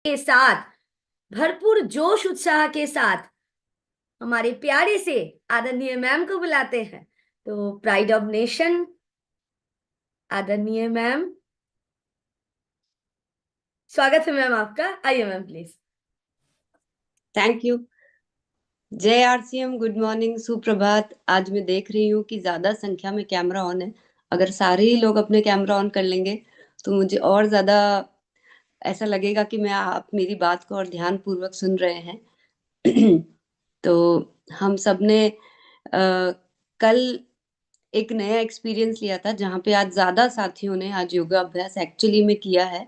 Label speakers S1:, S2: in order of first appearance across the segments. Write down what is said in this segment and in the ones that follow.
S1: के साथ, भरपूर जोश उत्साह के साथ हमारे प्यारे से आदरणीय मैम को बुलाते हैं। तो प्राइड ऑफ नेशन आदरणीय मैम, स्वागत है मैम आपका। आइए मैम प्लीज।
S2: Thank you. जय आरसीएम, गुड मॉर्निंग, सुप्रभात। आज मैं देख रही हूँ कि ज्यादा संख्या में कैमरा ऑन है। अगर सारे ही लोग अपने कैमरा ऑन कर लेंगे तो मुझे और ज्यादा ऐसा लगेगा कि मैं आप मेरी बात को और ध्यान पूर्वक सुन रहे हैं। तो हम सबने कल एक नया एक्सपीरियंस लिया था, जहाँ पे आज ज्यादा साथियों ने आज योगा अभ्यास एक्चुअली में किया है।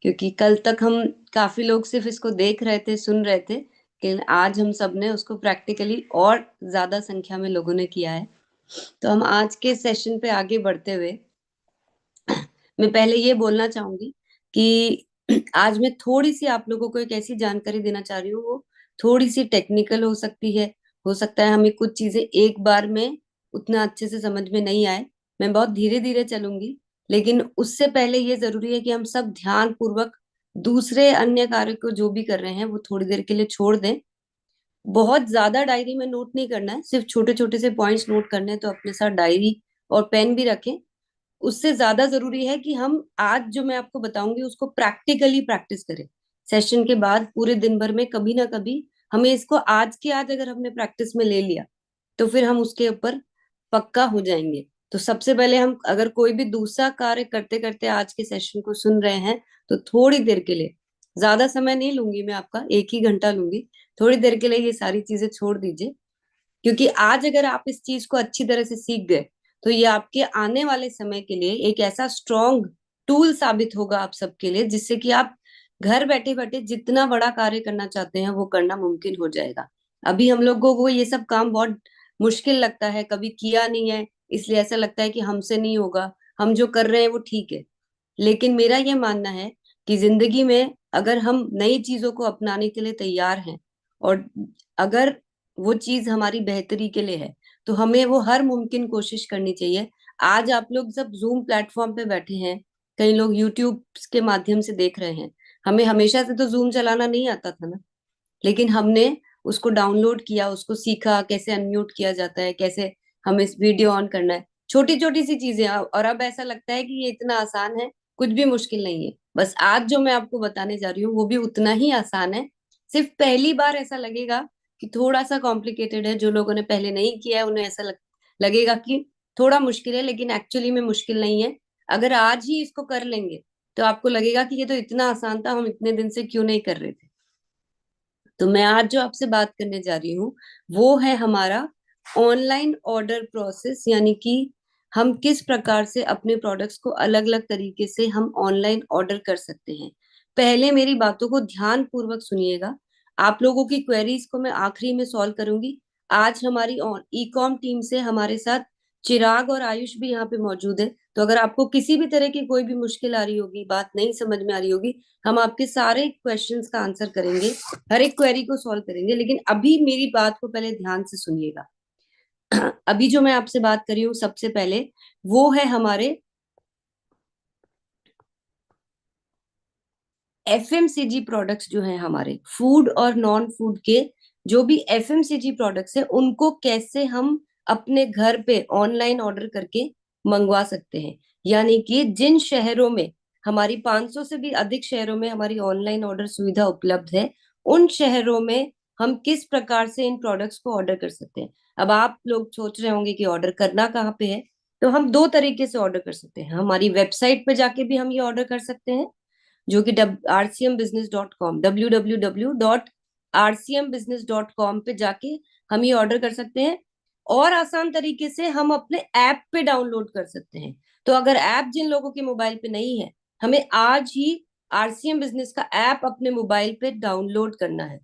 S2: क्योंकि कल तक हम काफी लोग सिर्फ इसको देख रहे थे, सुन रहे थे, लेकिन आज हम सब ने उसको प्रैक्टिकली और ज्यादा संख्या में लोगों ने किया है। तो हम आज के सेशन पे आगे बढ़ते हुए मैं पहले ये बोलना चाहूंगी कि आज मैं थोड़ी सी आप लोगों को एक ऐसी जानकारी देना चाह रही हूँ, वो थोड़ी सी टेक्निकल हो सकती है। हो सकता है हमें कुछ चीजें एक बार में उतना अच्छे से समझ में नहीं आए। मैं बहुत धीरे धीरे चलूंगी, लेकिन उससे पहले ये जरूरी है कि हम सब ध्यान पूर्वक दूसरे अन्य कार्य को जो भी कर रहे हैं वो थोड़ी देर के लिए छोड़ दें। बहुत ज्यादा डायरी में नोट नहीं करना है, सिर्फ छोटे छोटे से पॉइंट्स नोट करने हैं, तो अपने साथ डायरी और पेन भी रखें। उससे ज्यादा जरूरी है कि हम आज जो मैं आपको बताऊंगी उसको प्रैक्टिकली प्रैक्टिस करें। सेशन के बाद पूरे दिन भर में कभी ना कभी हमें इसको आज के आज अगर हमने प्रैक्टिस में ले लिया तो फिर हम उसके ऊपर पक्का हो जाएंगे। तो सबसे पहले हम अगर कोई भी दूसरा कार्य करते करते आज के सेशन को सुन रहे हैं तो थोड़ी देर के लिए, ज्यादा समय नहीं लूंगी मैं आपका, 1 ही घंटा लूंगी, थोड़ी देर के लिए ये सारी चीजें छोड़ दीजिए। क्योंकि आज अगर आप इस चीज को अच्छी तरह से सीख गए तो ये आपके आने वाले समय के लिए एक ऐसा स्ट्रॉन्ग टूल साबित होगा आप सबके लिए, जिससे कि आप घर बैठे बैठे जितना बड़ा कार्य करना चाहते हैं वो करना मुमकिन हो जाएगा। अभी हम लोगों को ये सब काम बहुत मुश्किल लगता है, कभी किया नहीं है, इसलिए ऐसा लगता है कि हमसे नहीं होगा, हम जो कर रहे हैं वो ठीक है। लेकिन मेरा ये मानना है कि जिंदगी में अगर हम नई चीजों को अपनाने के लिए तैयार हैं और अगर वो चीज हमारी बेहतरी के लिए है तो हमें वो हर मुमकिन कोशिश करनी चाहिए। आज आप लोग सब जूम प्लेटफॉर्म पे बैठे हैं, कई लोग यूट्यूब के माध्यम से देख रहे हैं। हमें हमेशा से तो जूम चलाना नहीं आता था ना, लेकिन हमने उसको डाउनलोड किया, उसको सीखा कैसे अनम्यूट किया जाता है, कैसे हमें इस वीडियो ऑन करना है, छोटी छोटी सी चीजें। और अब ऐसा लगता है कि ये इतना आसान है, कुछ भी मुश्किल नहीं है। बस आज जो मैं आपको बताने जा रही हूँ वो भी उतना ही आसान है। सिर्फ पहली बार ऐसा लगेगा कि थोड़ा सा कॉम्प्लिकेटेड है। जो लोगों ने पहले नहीं किया है उन्हें ऐसा लगेगा कि थोड़ा मुश्किल है, लेकिन एक्चुअली में मुश्किल नहीं है। अगर आज ही इसको कर लेंगे तो आपको लगेगा कि ये तो इतना आसान था, हम इतने दिन से क्यों नहीं कर रहे थे। तो मैं आज जो आपसे बात करने जा रही हूँ वो है हमारा ऑनलाइन ऑर्डर प्रोसेस, यानी कि हम किस प्रकार से अपने प्रोडक्ट्स को अलग अलग तरीके से हम ऑनलाइन ऑर्डर कर सकते हैं। पहले मेरी बातों को ध्यान पूर्वक सुनिएगा। आप लोगों की क्वेरीज को मैं आखिरी में सॉल्व करूंगी। आज हमारी ई कॉम टीम से हमारे साथ चिराग और आयुष भी यहाँ पे मौजूद है। तो अगर आपको किसी भी तरह की कोई भी मुश्किल आ रही होगी, बात नहीं समझ में आ रही होगी, हम आपके सारे क्वेश्चंस का आंसर करेंगे, हर एक क्वेरी को सॉल्व करेंगे। लेकिन अभी मेरी बात को पहले ध्यान से सुनिएगा। अभी जो मैं आपसे बात कर रही हूँ सबसे पहले वो है हमारे एफएमसीजी प्रोडक्ट्स, जो है हमारे फूड और नॉन फूड के जो भी एफएमसीजी प्रोडक्ट्स है उनको कैसे हम अपने घर पे ऑनलाइन ऑर्डर करके मंगवा सकते हैं। यानी कि जिन शहरों में हमारी 500 से भी अधिक शहरों में हमारी ऑनलाइन ऑर्डर सुविधा उपलब्ध है, उन शहरों में हम किस प्रकार से इन प्रोडक्ट्स को ऑर्डर कर सकते हैं। अब आप लोग सोच रहे होंगे कि ऑर्डर करना कहाँ पे है। तो हम दो तरीके से ऑर्डर कर सकते हैं। हमारी वेबसाइट पे जाके भी हम ये ऑर्डर कर सकते हैं, जो कि rcmbusiness.com, www.rcmbusiness.com पे जाके हम ये ऑर्डर कर सकते हैं। और आसान तरीके से हम अपने ऐप पे डाउनलोड कर सकते हैं। तो अगर ऐप जिन लोगों के मोबाइल पे नहीं है, हमें आज ही आरसीएम बिजनेस का ऐप अपने मोबाइल पे डाउनलोड करना है।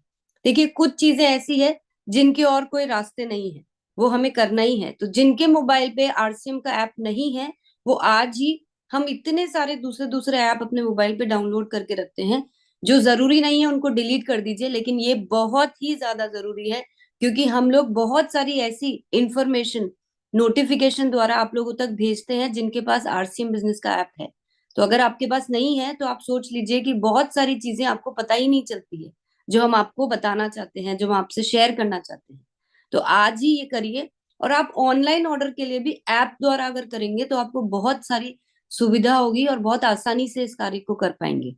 S2: देखिए, कुछ चीजें ऐसी है जिनके और कोई रास्ते नहीं है, वो हमें करना ही है। तो जिनके मोबाइल पे आरसीएम का ऐप नहीं है वो आज ही, हम इतने सारे दूसरे दूसरे ऐप अपने मोबाइल पे डाउनलोड करके रखते हैं, जो जरूरी नहीं है उनको डिलीट कर दीजिए। लेकिन ये बहुत ही ज्यादा जरूरी है, क्योंकि हम लोग बहुत सारी ऐसी इंफॉर्मेशन नोटिफिकेशन द्वारा आप लोगों तक भेजते हैं जिनके पास आरसीएम बिजनेस का ऐप है। तो अगर आपके पास नहीं है तो आप सोच लीजिए कि बहुत सारी चीजें आपको पता ही नहीं चलती है, जो हम आपको बताना चाहते हैं, जो हम आपसे शेयर करना चाहते हैं। तो आज ही ये करिए। और आप ऑनलाइन ऑर्डर के लिए भी ऐप द्वारा अगर करेंगे तो आपको बहुत सारी सुविधा होगी और बहुत आसानी से इस कार्य को कर पाएंगे।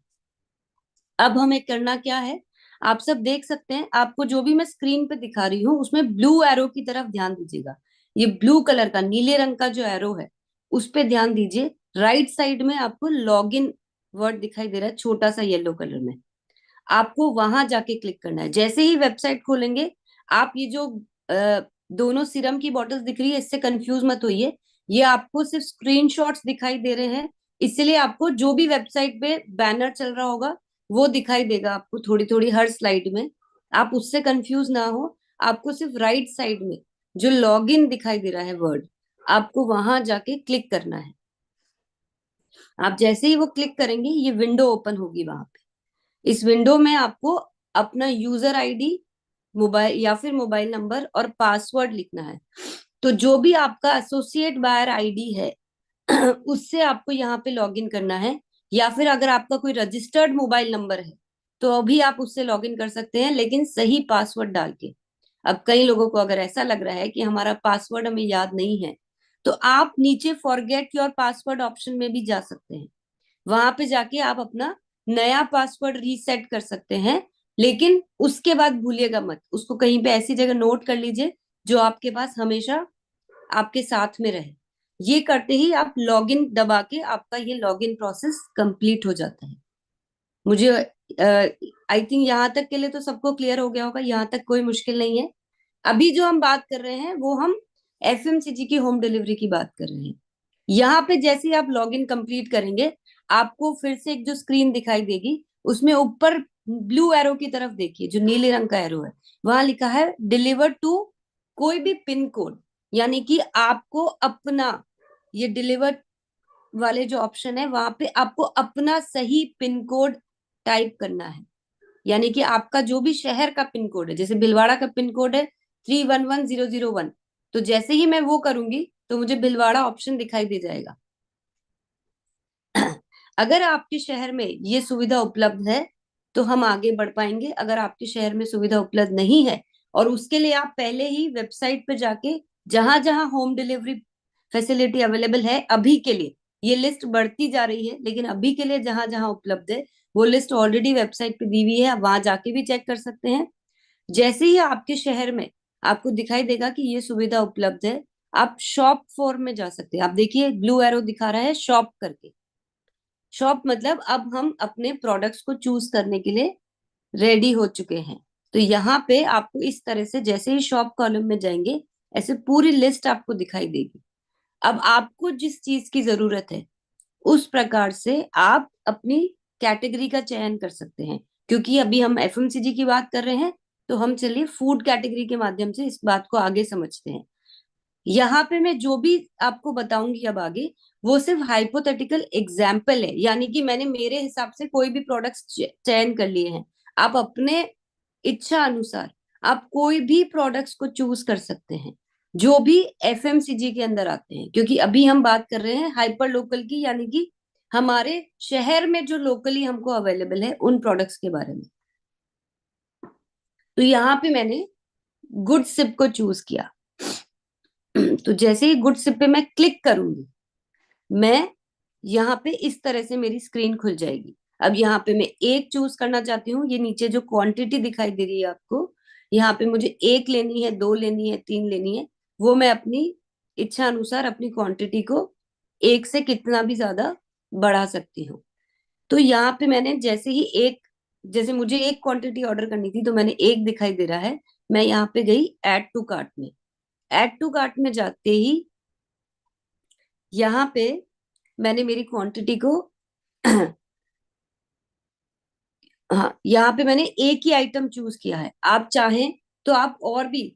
S2: अब हमें करना क्या है, आप सब देख सकते हैं, आपको जो भी मैं स्क्रीन पे दिखा रही हूँ उसमें ब्लू एरो की तरफ ध्यान दीजिएगा। ये ब्लू कलर का, नीले रंग का जो एरो है उस पे ध्यान दीजिए। राइट साइड में आपको लॉग इन वर्ड दिखाई दे रहा है छोटा सा येलो कलर में, आपको वहां जाके क्लिक करना है। जैसे ही वेबसाइट खोलेंगे, आप ये जो दोनों सीरम की बॉटल्स दिख रही है इससे कंफ्यूज मत होइए, ये आपको सिर्फ स्क्रीनशॉट्स दिखाई दे रहे हैं। इसलिए आपको जो भी वेबसाइट पे बैनर चल रहा होगा वो दिखाई देगा आपको थोड़ी थोड़ी हर स्लाइड में, आप उससे कंफ्यूज ना हो। आपको सिर्फ राइट साइड में जो लॉग इन दिखाई दे रहा है वर्ड, आपको वहां जाके क्लिक करना है। आप जैसे ही वो क्लिक करेंगे ये विंडो ओपन होगी वहां पे। इस विंडो में आपको अपना यूजर आईडी, मोबाइल या फिर मोबाइल नंबर और पासवर्ड लिखना है। तो जो भी आपका एसोसिएट बायर आईडी है उससे आपको यहाँ पे लॉगिन करना है, या फिर अगर आपका कोई रजिस्टर्ड मोबाइल नंबर है तो अभी आप उससे लॉगिन कर सकते हैं, लेकिन सही पासवर्ड डाल के। अब कई लोगों को अगर ऐसा लग रहा है कि हमारा पासवर्ड हमें याद नहीं है, तो आप नीचे फॉरगेट योर पासवर्ड ऑप्शन में भी जा सकते हैं। वहां पे जाके आप अपना नया पासवर्ड रीसेट कर सकते हैं। लेकिन उसके बाद भूलिएगा मत, उसको कहीं पे ऐसी जगह नोट कर लीजिए जो आपके पास हमेशा आपके साथ में रहे। ये करते ही आप लॉगिन दबा के आपका ये लॉगिन प्रोसेस कंप्लीट हो जाता है। मुझे आई थिंक यहाँ तक के लिए तो सबको क्लियर हो गया होगा, यहाँ तक कोई मुश्किल नहीं है। अभी जो हम बात कर रहे हैं वो हम एफएमसीजी की होम डिलीवरी की बात कर रहे हैं। यहाँ पे जैसे ही आप लॉगिन कंप्लीट करेंगे, आपको फिर से एक जो स्क्रीन दिखाई देगी उसमें ऊपर ब्लू एरो की तरफ देखिए, जो नीले रंग का एरो है, वहां लिखा है डिलीवर टू कोई भी पिन कोड। यानी कि आपको अपना, ये डिलीवर वाले जो ऑप्शन है वहां पे आपको अपना सही पिन कोड टाइप करना है। यानी कि आपका जो भी शहर का पिन कोड है, जैसे भिलवाड़ा का पिन कोड है 311001, तो जैसे ही मैं वो करूंगी तो मुझे भिलवाड़ा ऑप्शन दिखाई दे जाएगा। अगर आपके शहर में ये सुविधा उपलब्ध है तो हम आगे बढ़ पाएंगे। अगर आपके शहर में सुविधा उपलब्ध नहीं है, और उसके लिए आप पहले ही वेबसाइट पे जाके जहां जहां होम डिलीवरी फैसिलिटी अवेलेबल है, अभी के लिए ये लिस्ट बढ़ती जा रही है, लेकिन अभी के लिए जहां जहां उपलब्ध है वो लिस्ट ऑलरेडी वेबसाइट पे दी हुई है, आप वहां जाके भी चेक कर सकते हैं। जैसे ही आपके शहर में आपको दिखाई देगा कि ये सुविधा उपलब्ध है, आप शॉप फॉर में जा सकते हैं। आप देखिए ब्लू एरो दिखा रहा है शॉप करके। शॉप मतलब अब हम अपने प्रोडक्ट्स को चूज करने के लिए रेडी हो चुके हैं। तो यहाँ पे आपको इस तरह से जैसे ही शॉप कॉलम में जाएंगे, ऐसे पूरी लिस्ट आपको दिखाई देगी। अब आपको जिस चीज की जरूरत है उस प्रकार से आप अपनी कैटेगरी का चयन कर सकते हैं। क्योंकि अभी हम एफएमसीजी की बात कर रहे हैं, तो हम चलिए फूड कैटेगरी के माध्यम से इस बात को आगे समझते हैं। यहाँ पे मैं जो भी आपको बताऊंगी अब आगे, वो सिर्फ हाइपोथेटिकल एग्जाम्पल है। यानी कि मैंने मेरे हिसाब से कोई भी प्रोडक्ट्स चयन कर लिए हैं। आप अपने इच्छा अनुसार आप कोई भी प्रोडक्ट्स को चूज कर सकते हैं जो भी एफएमसीजी के अंदर आते हैं। क्योंकि अभी हम बात कर रहे हैं हाइपर लोकल की, यानी कि हमारे शहर में जो लोकली हमको अवेलेबल है उन प्रोडक्ट्स के बारे में। तो यहाँ पे मैंने गुड सिप को चूज किया। तो जैसे ही गुड सिप पे मैं क्लिक करूंगी, मैं यहाँ पे इस तरह से मेरी स्क्रीन खुल जाएगी। अब यहाँ पे मैं एक चूज करना चाहती हूँ। ये नीचे जो क्वांटिटी दिखाई दे रही है आपको, यहाँ पे मुझे एक लेनी है, दो लेनी है, तीन लेनी है, वो मैं अपनी इच्छा अनुसार अपनी क्वांटिटी को एक से कितना भी ज्यादा बढ़ा सकती हूँ। तो यहाँ पे मैंने जैसे ही एक, जैसे मुझे एक क्वांटिटी ऑर्डर करनी थी तो मैंने एक दिखाई दे रहा है, मैं यहाँ पे गई ऐड टू कार्ट में। ऐड टू कार्ट में जाते ही यहाँ पे मैंने मेरी क्वांटिटी को हाँ, यहाँ पे मैंने एक ही आइटम चूज किया है। आप चाहें तो आप और भी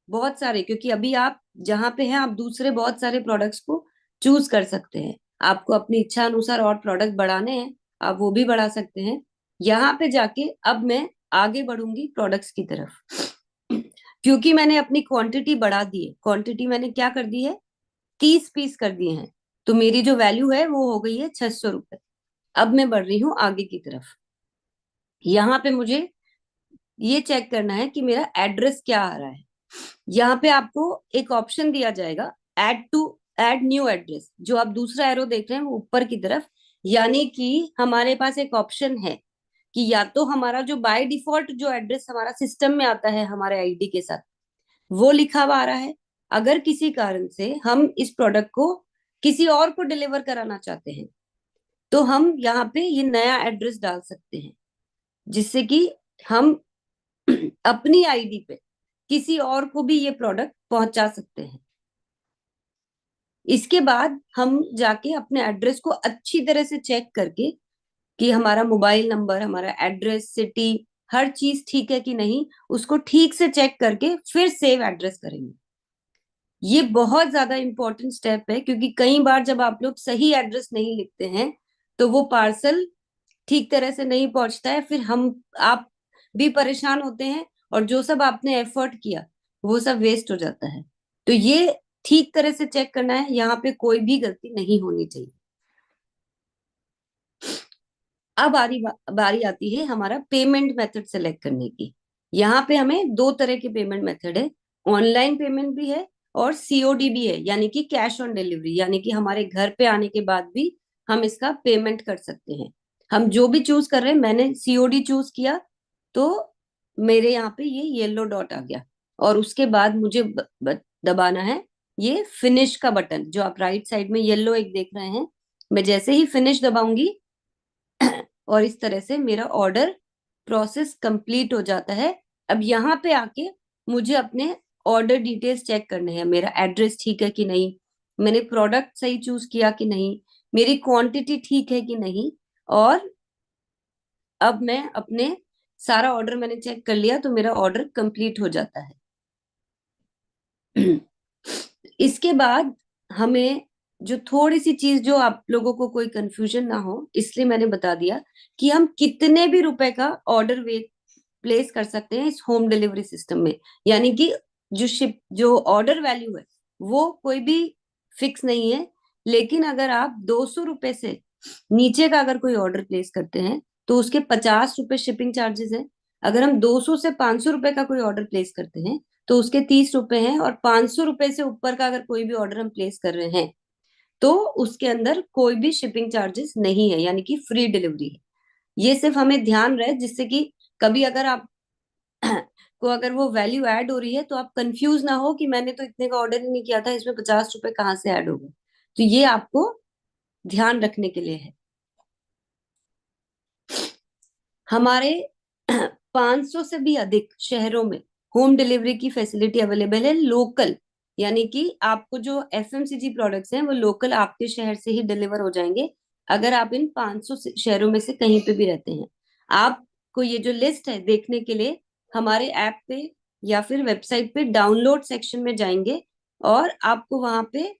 S2: बहुत सारे, क्योंकि अभी आप जहाँ पे हैं आप दूसरे बहुत सारे प्रोडक्ट्स को चूज कर सकते हैं। आपको अपनी इच्छा अनुसार और प्रोडक्ट बढ़ाने हैं, आप वो भी बढ़ा सकते हैं। यहाँ पे जाके अब मैं आगे बढ़ूंगी प्रोडक्ट्स की तरफ। क्योंकि मैंने अपनी क्वांटिटी बढ़ा दी है, क्वांटिटी मैंने क्या कर दी है, 30 पीस कर दिए हैं, तो मेरी जो वैल्यू है वो हो गई है 600 रुपए। अब मैं बढ़ रही हूँ आगे की तरफ। यहाँ पे मुझे ये चेक करना है कि मेरा एड्रेस क्या आ रहा है। यहाँ पे आपको एक ऑप्शन दिया जाएगा, ऐड न्यू एड्रेस, जो आप दूसरा एरो देख रहे हैं वो ऊपर की तरफ। यानी कि हमारे पास एक ऑप्शन है कि या तो हमारा जो बाय डिफॉल्ट जो एड्रेस हमारा सिस्टम में आता है हमारे आईडी के साथ, वो लिखा हुआ आ रहा है। अगर किसी कारण से हम इस प्रोडक्ट को किसी और को डिलीवर कराना चाहते हैं, तो हम यहाँ पे ये नया एड्रेस डाल सकते हैं, जिससे कि हम अपनी आईडी पे किसी और को भी ये प्रोडक्ट पहुंचा सकते हैं। इसके बाद हम जाके अपने एड्रेस को अच्छी तरह से चेक करके कि हमारा मोबाइल नंबर, हमारा एड्रेस, सिटी, हर चीज ठीक है कि नहीं, उसको ठीक से चेक करके फिर सेव एड्रेस करेंगे। ये बहुत ज्यादा इंपॉर्टेंट स्टेप है, क्योंकि कई बार जब आप लोग सही एड्रेस नहीं लिखते हैं तो वो पार्सल ठीक तरह से नहीं पहुंचता है, फिर हम आप भी परेशान होते हैं, और जो सब आपने एफर्ट किया वो सब वेस्ट हो जाता है। तो ये ठीक तरह से चेक करना है, यहाँ पे कोई भी गलती नहीं होनी चाहिए। अब बारी आती है हमारा पेमेंट मेथड सेलेक्ट करने की। यहाँ पे हमें दो तरह के पेमेंट मेथड है, ऑनलाइन पेमेंट भी है और सीओडी भी है, यानी कि कैश ऑन डिलीवरी, यानी कि हमारे घर पे आने के बाद भी हम इसका पेमेंट कर सकते हैं। हम जो भी चूज कर रहे हैं, मैंने सीओडी चूज किया तो मेरे यहाँ पे ये येलो डॉट आ गया, और उसके बाद मुझे दबाना है ये फिनिश का बटन, जो आप राइट साइड में येलो एक देख रहे हैं। मैं जैसे ही फिनिश दबाऊंगी और इस तरह से मेरा ऑर्डर प्रोसेस कंप्लीट हो जाता है। अब यहाँ पे आके मुझे अपने ऑर्डर डिटेल्स चेक करने हैं, मेरा एड्रेस ठीक है कि नहीं, मैंने प्रोडक्ट सही चूज किया कि नहीं, मेरी क्वांटिटी ठीक है कि नहीं। और अब मैं अपने सारा ऑर्डर मैंने चेक कर लिया, तो मेरा ऑर्डर कंप्लीट हो जाता है। इसके बाद हमें जो थोड़ी सी चीज, जो आप लोगों को कोई कंफ्यूजन ना हो इसलिए मैंने बता दिया, कि हम कितने भी रुपए का ऑर्डर वे प्लेस कर सकते हैं इस होम डिलीवरी सिस्टम में। यानी कि जो ऑर्डर वैल्यू है वो कोई भी फिक्स नहीं है। लेकिन अगर आप 200 रुपए से नीचे का अगर कोई ऑर्डर प्लेस करते हैं तो उसके 50 रुपए शिपिंग चार्जेस है। अगर हम 200 से 500 रुपए का कोई ऑर्डर प्लेस करते हैं तो उसके 30 रुपए हैं, और 500 रुपए से ऊपर का अगर कोई भी ऑर्डर हम प्लेस कर रहे हैं तो उसके अंदर कोई भी शिपिंग चार्जेस नहीं है, यानी कि फ्री डिलीवरी है। ये सिर्फ हमें ध्यान रहे, जिससे कि कभी अगर आप को अगर वो वैल्यू ऐड हो रही है तो आप कंफ्यूज ना हो कि मैंने तो इतने का ऑर्डर ही नहीं किया था, इसमें 50 रुपए कहाँ से ऐड हो गए। तो ये आपको ध्यान रखने के लिए है। हमारे 500 से भी अधिक शहरों में होम डिलीवरी की फैसिलिटी अवेलेबल है, लोकल। यानी कि आपको जो एफएमसीजी प्रोडक्ट्स हैं वो लोकल आपके शहर से ही डिलीवर हो जाएंगे, अगर आप इन 500 शहरों में से कहीं पे भी रहते हैं। आपको ये जो लिस्ट है देखने के लिए हमारे ऐप पे या फिर वेबसाइट पे डाउनलोड सेक्शन में जाएंगे, और आपको वहां पे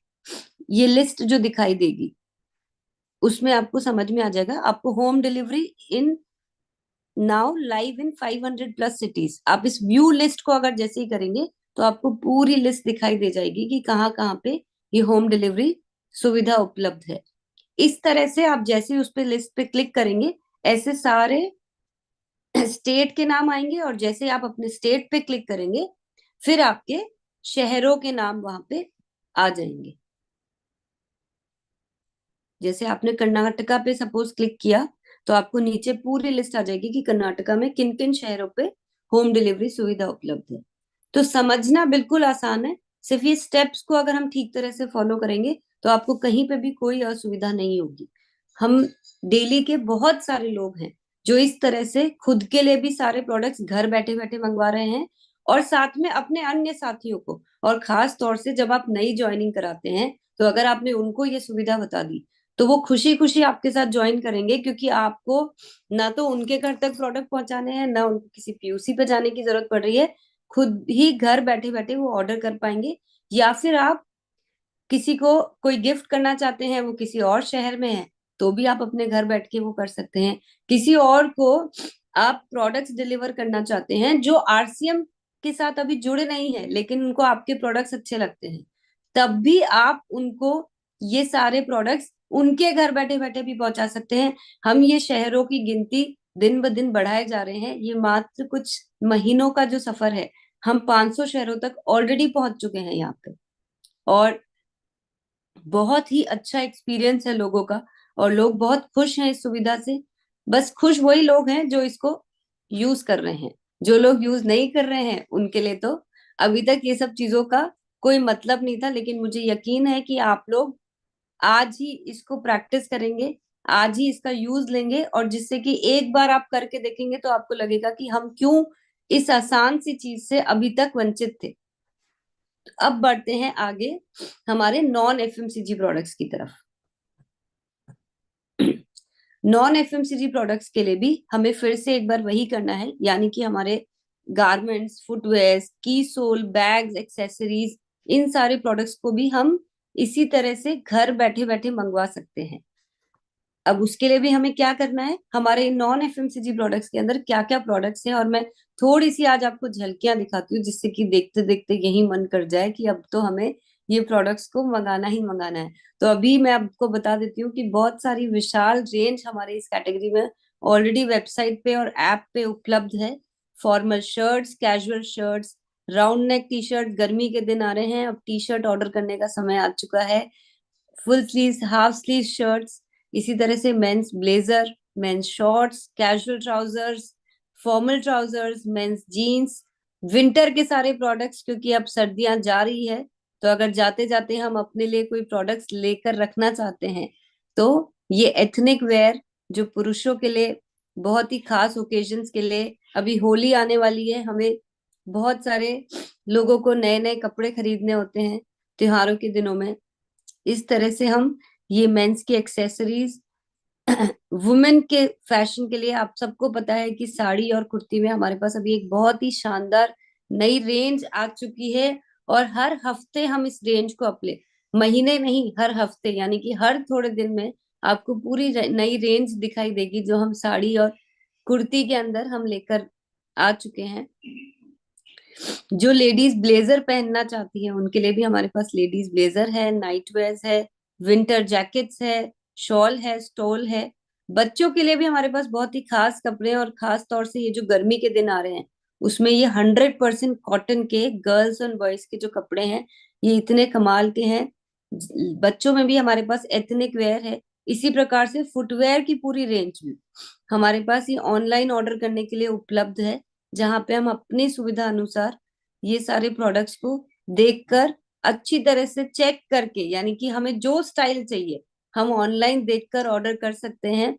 S2: ये लिस्ट जो दिखाई देगी उसमें आपको समझ में आ जाएगा। आपको home delivery in now live in 500+ cities, आप इस व्यू लिस्ट को अगर जैसे ही करेंगे तो आपको पूरी लिस्ट दिखाई दे जाएगी कि कहाँ कहाँ पे ये होम डिलीवरी सुविधा उपलब्ध है। इस तरह से आप जैसे ही उस पे लिस्ट पे क्लिक करेंगे, ऐसे सारे स्टेट के नाम आएंगे, और जैसे आप अपने स्टेट पे क्लिक करेंगे फिर आपके शहरों के नाम वहां पे आ जाएंगे। जैसे आपने कर्नाटका पे सपोज क्लिक किया तो आपको नीचे पूरी लिस्ट आ जाएगी कि कर्नाटका में किन किन शहरों पे होम डिलीवरी सुविधा उपलब्ध है। तो समझना बिल्कुल आसान है, सिर्फ ये स्टेप्स को अगर हम ठीक तरह से फॉलो करेंगे तो आपको कहीं पे भी कोई असुविधा नहीं होगी। हम डेली के बहुत सारे लोग हैं जो इस तरह से खुद के लिए भी सारे प्रोडक्ट्स घर बैठे बैठे मंगवा रहे हैं, और साथ में अपने अन्य साथियों को। और खास तौर से जब आप नई ज्वाइनिंग कराते हैं तो अगर आपने उनको ये सुविधा बता दी तो वो खुशी खुशी आपके साथ ज्वाइन करेंगे, क्योंकि आपको ना तो उनके घर तक प्रोडक्ट पहुंचाने हैं, ना उनको किसी पीयूसी पे जाने की जरूरत पड़ रही है। खुद ही घर बैठे बैठे वो ऑर्डर कर पाएंगे। या फिर आप किसी को कोई गिफ्ट करना चाहते हैं, वो किसी और शहर में है, तो भी आप अपने घर बैठ के वो कर सकते हैं। किसी और को आप प्रोडक्ट्स डिलीवर करना चाहते हैं जो आरसीएम के साथ अभी जुड़े नहीं है लेकिन उनको आपके प्रोडक्ट्स अच्छे लगते हैं, तब भी आप उनको ये सारे प्रोडक्ट्स उनके घर बैठे बैठे भी पहुंचा सकते हैं। हम ये शहरों की गिनती दिन ब दिन बढ़ाए जा रहे हैं। ये मात्र कुछ महीनों का जो सफर है, हम 500 शहरों तक ऑलरेडी पहुंच चुके हैं यहाँ पे। और बहुत ही अच्छा एक्सपीरियंस है लोगों का, और लोग बहुत खुश हैं इस सुविधा से। बस खुश वही लोग हैं जो इसको यूज कर रहे हैं। जो लोग यूज नहीं कर रहे हैं उनके लिए तो अभी तक ये सब चीजों का कोई मतलब नहीं था। लेकिन मुझे यकीन है कि आप लोग आज ही इसको प्रैक्टिस करेंगे, आज ही इसका यूज लेंगे, और जिससे कि एक बार आप करके देखेंगे तो आपको लगेगा कि हम क्यों इस आसान सी चीज से अभी तक वंचित थे। तो अब बढ़ते हैं आगे हमारे नॉन एफएमसीजी प्रोडक्ट्स की तरफ। नॉन एफएमसीजी प्रोडक्ट्स के लिए भी हमें फिर से एक बार वही करना है, यानी कि हमारे गारमेंट्स, फुटवेयर, की सोल, बैग्स, एक्सेसरीज, इन सारे प्रोडक्ट्स को भी हम इसी तरह से घर बैठे बैठे मंगवा सकते हैं। अब उसके लिए भी हमें क्या करना है, हमारे नॉन एफएमसीजी प्रोडक्ट्स के अंदर क्या क्या प्रोडक्ट्स हैं, और मैं थोड़ी सी आज आपको झलकियां दिखाती हूँ, जिससे कि देखते देखते यही मन कर जाए कि अब तो हमें ये प्रोडक्ट्स को मंगाना ही मंगाना है। तो अभी मैं आपको बता देती हूँ कि बहुत सारी विशाल रेंज हमारे इस कैटेगरी में ऑलरेडी वेबसाइट पे और ऐप पे उपलब्ध है। Formal shirts, casual shirts, round neck T shirt, गर्मी के दिन आ रहे हैं, अब टी शर्ट ऑर्डर करने का समय आ चुका है। Full sleeve, half sleeve shirts, इसी तरह से men's blazer, men's shorts, casual trousers, formal trousers, men's jeans, winter के सारे प्रोडक्ट्स, क्योंकि अब सर्दियां जा रही है। तो अगर जाते जाते हम अपने लिए कोई प्रोडक्ट्स लेकर रखना चाहते हैं तो ये एथनिक वेयर, जो पुरुषों के लिए बहुत ही खास ओकेजन्स के लिए, अभी होली आने वाली है, हमें बहुत सारे लोगों को नए नए कपड़े खरीदने होते हैं त्योहारों के दिनों में। इस तरह से हम ये मेंस की एक्सेसरीज, वुमेन के फैशन के लिए, आप सबको पता है कि साड़ी और कुर्ती में हमारे पास अभी एक बहुत ही शानदार नई रेंज आ चुकी है। और हर हफ्ते हम इस रेंज को अपने, महीने नहीं हर हफ्ते, यानी कि हर थोड़े दिन में आपको पूरी नई रेंज दिखाई देगी जो हम साड़ी और कुर्ती के अंदर हम लेकर आ चुके हैं। जो लेडीज ब्लेजर पहनना चाहती हैं उनके लिए भी हमारे पास लेडीज ब्लेजर है, नाइट वेयर्स है, विंटर जैकेट्स है, शॉल है, स्टोल है। बच्चों के लिए भी हमारे पास बहुत ही खास कपड़े, और खास तौर से ये जो गर्मी के दिन आ रहे हैं उसमें ये 100% कॉटन के गर्ल्स और बॉयज के जो कपड़े हैं ये इतने कमाल के हैं। बच्चों में भी हमारे पास एथनिक वेयर है। इसी प्रकार से फुटवेयर की पूरी रेंज भी हमारे पास ये ऑनलाइन ऑर्डर करने के लिए उपलब्ध है, जहां पे हम अपनी सुविधा अनुसार ये सारे प्रोडक्ट्स को देखकर, अच्छी तरह से चेक करके, यानी कि हमें जो स्टाइल चाहिए हम ऑनलाइन देखकर ऑर्डर कर सकते हैं।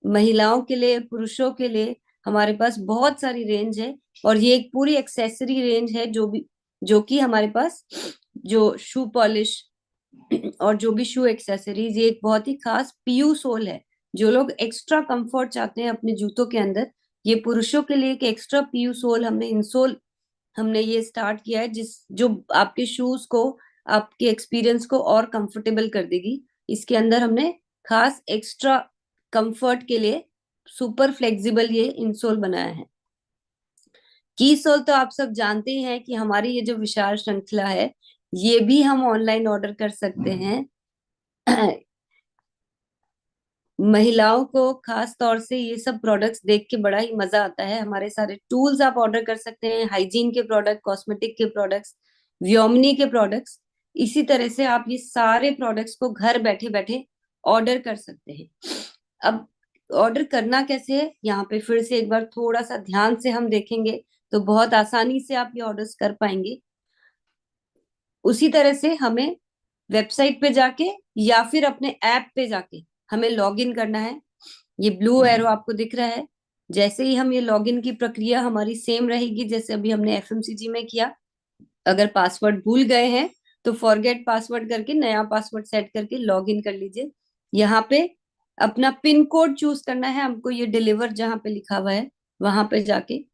S2: महिलाओं के लिए, पुरुषों के लिए हमारे पास बहुत सारी रेंज है। और ये एक पूरी एक्सेसरी रेंज है, जो कि हमारे पास जो शू पॉलिश और जो भी शू एक्सेसरीज, ये एक बहुत ही खास पीयू सोल है। जो लोग एक्स्ट्रा कंफर्ट चाहते हैं अपने जूतों के अंदर, ये पुरुषों के लिए एक एक्स्ट्रा पीयू सोल हमने इंसोल हमने ये स्टार्ट किया है, जो आपके शूज को, आपके एक्सपीरियंस को और कंफर्टेबल कर देगी। इसके अंदर हमने खास एक्स्ट्रा कंफर्ट के लिए सुपर फ्लेक्सिबल ये इंसोल बनाया है। की सोल तो आप सब जानते ही हैं कि हमारी ये जो विशाल श्रृंखला है ये भी हम ऑनलाइन ऑर्डर कर सकते हैं। महिलाओं को खास तौर से ये सब प्रोडक्ट्स देख के बड़ा ही मजा आता है। हमारे सारे टूल्स आप ऑर्डर कर सकते हैं, हाइजीन के प्रोडक्ट, कॉस्मेटिक के प्रोडक्ट्स, व्योमनी के प्रोडक्ट्स। इसी तरह से आप ये सारे प्रोडक्ट्स को घर बैठे बैठे ऑर्डर कर सकते हैं। अब ऑर्डर करना कैसे है, यहाँ पे फिर से एक बार थोड़ा सा ध्यान से हम देखेंगे तो बहुत आसानी से आप ये ऑर्डर्स कर पाएंगे। उसी तरह से हमें वेबसाइट पे जाके या फिर अपने ऐप पे जाके हमें लॉगिन करना है। ये ब्लू एरो आपको दिख रहा है, जैसे ही हम ये लॉगिन की प्रक्रिया हमारी सेम रहेगी जैसे अभी हमने एफएमसीजी में किया। अगर पासवर्ड भूल गए हैं तो फॉरगेट पासवर्ड करके नया पासवर्ड सेट करके लॉगिन कर लीजिए। यहाँ पे अपना पिन कोड चूज करना है हमको, ये डिलीवर जहाँ पे लिखा हुआ है वहां पे जाके,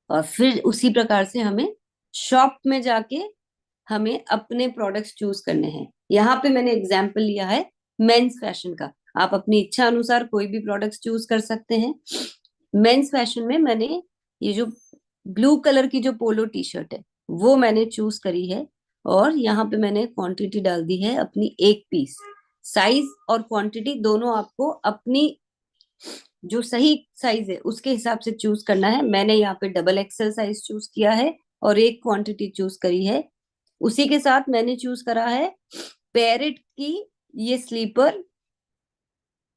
S2: और फिर उसी प्रकार से हमें शॉप में जाके हमें अपने प्रोडक्ट्स चूज करने हैं। यहाँ पे मैंने एग्जाम्पल लिया है मेंस फैशन का, आप अपनी इच्छा अनुसार कोई भी प्रोडक्ट्स चूज कर सकते हैं। मेंस फैशन में मैंने ये जो ब्लू कलर की जो पोलो टी शर्ट है वो मैंने चूज करी है, और यहाँ पे मैंने क्वांटिटी डाल दी है अपनी 1 पीस। साइज और क्वांटिटी दोनों आपको अपनी जो सही साइज है उसके हिसाब से चूज करना है। मैंने यहाँ पे डबल एक्सेल साइज चूज किया है और एक क्वांटिटी चूज करी है। उसी के साथ मैंने चूज करा है पैरेट की ये स्लीपर,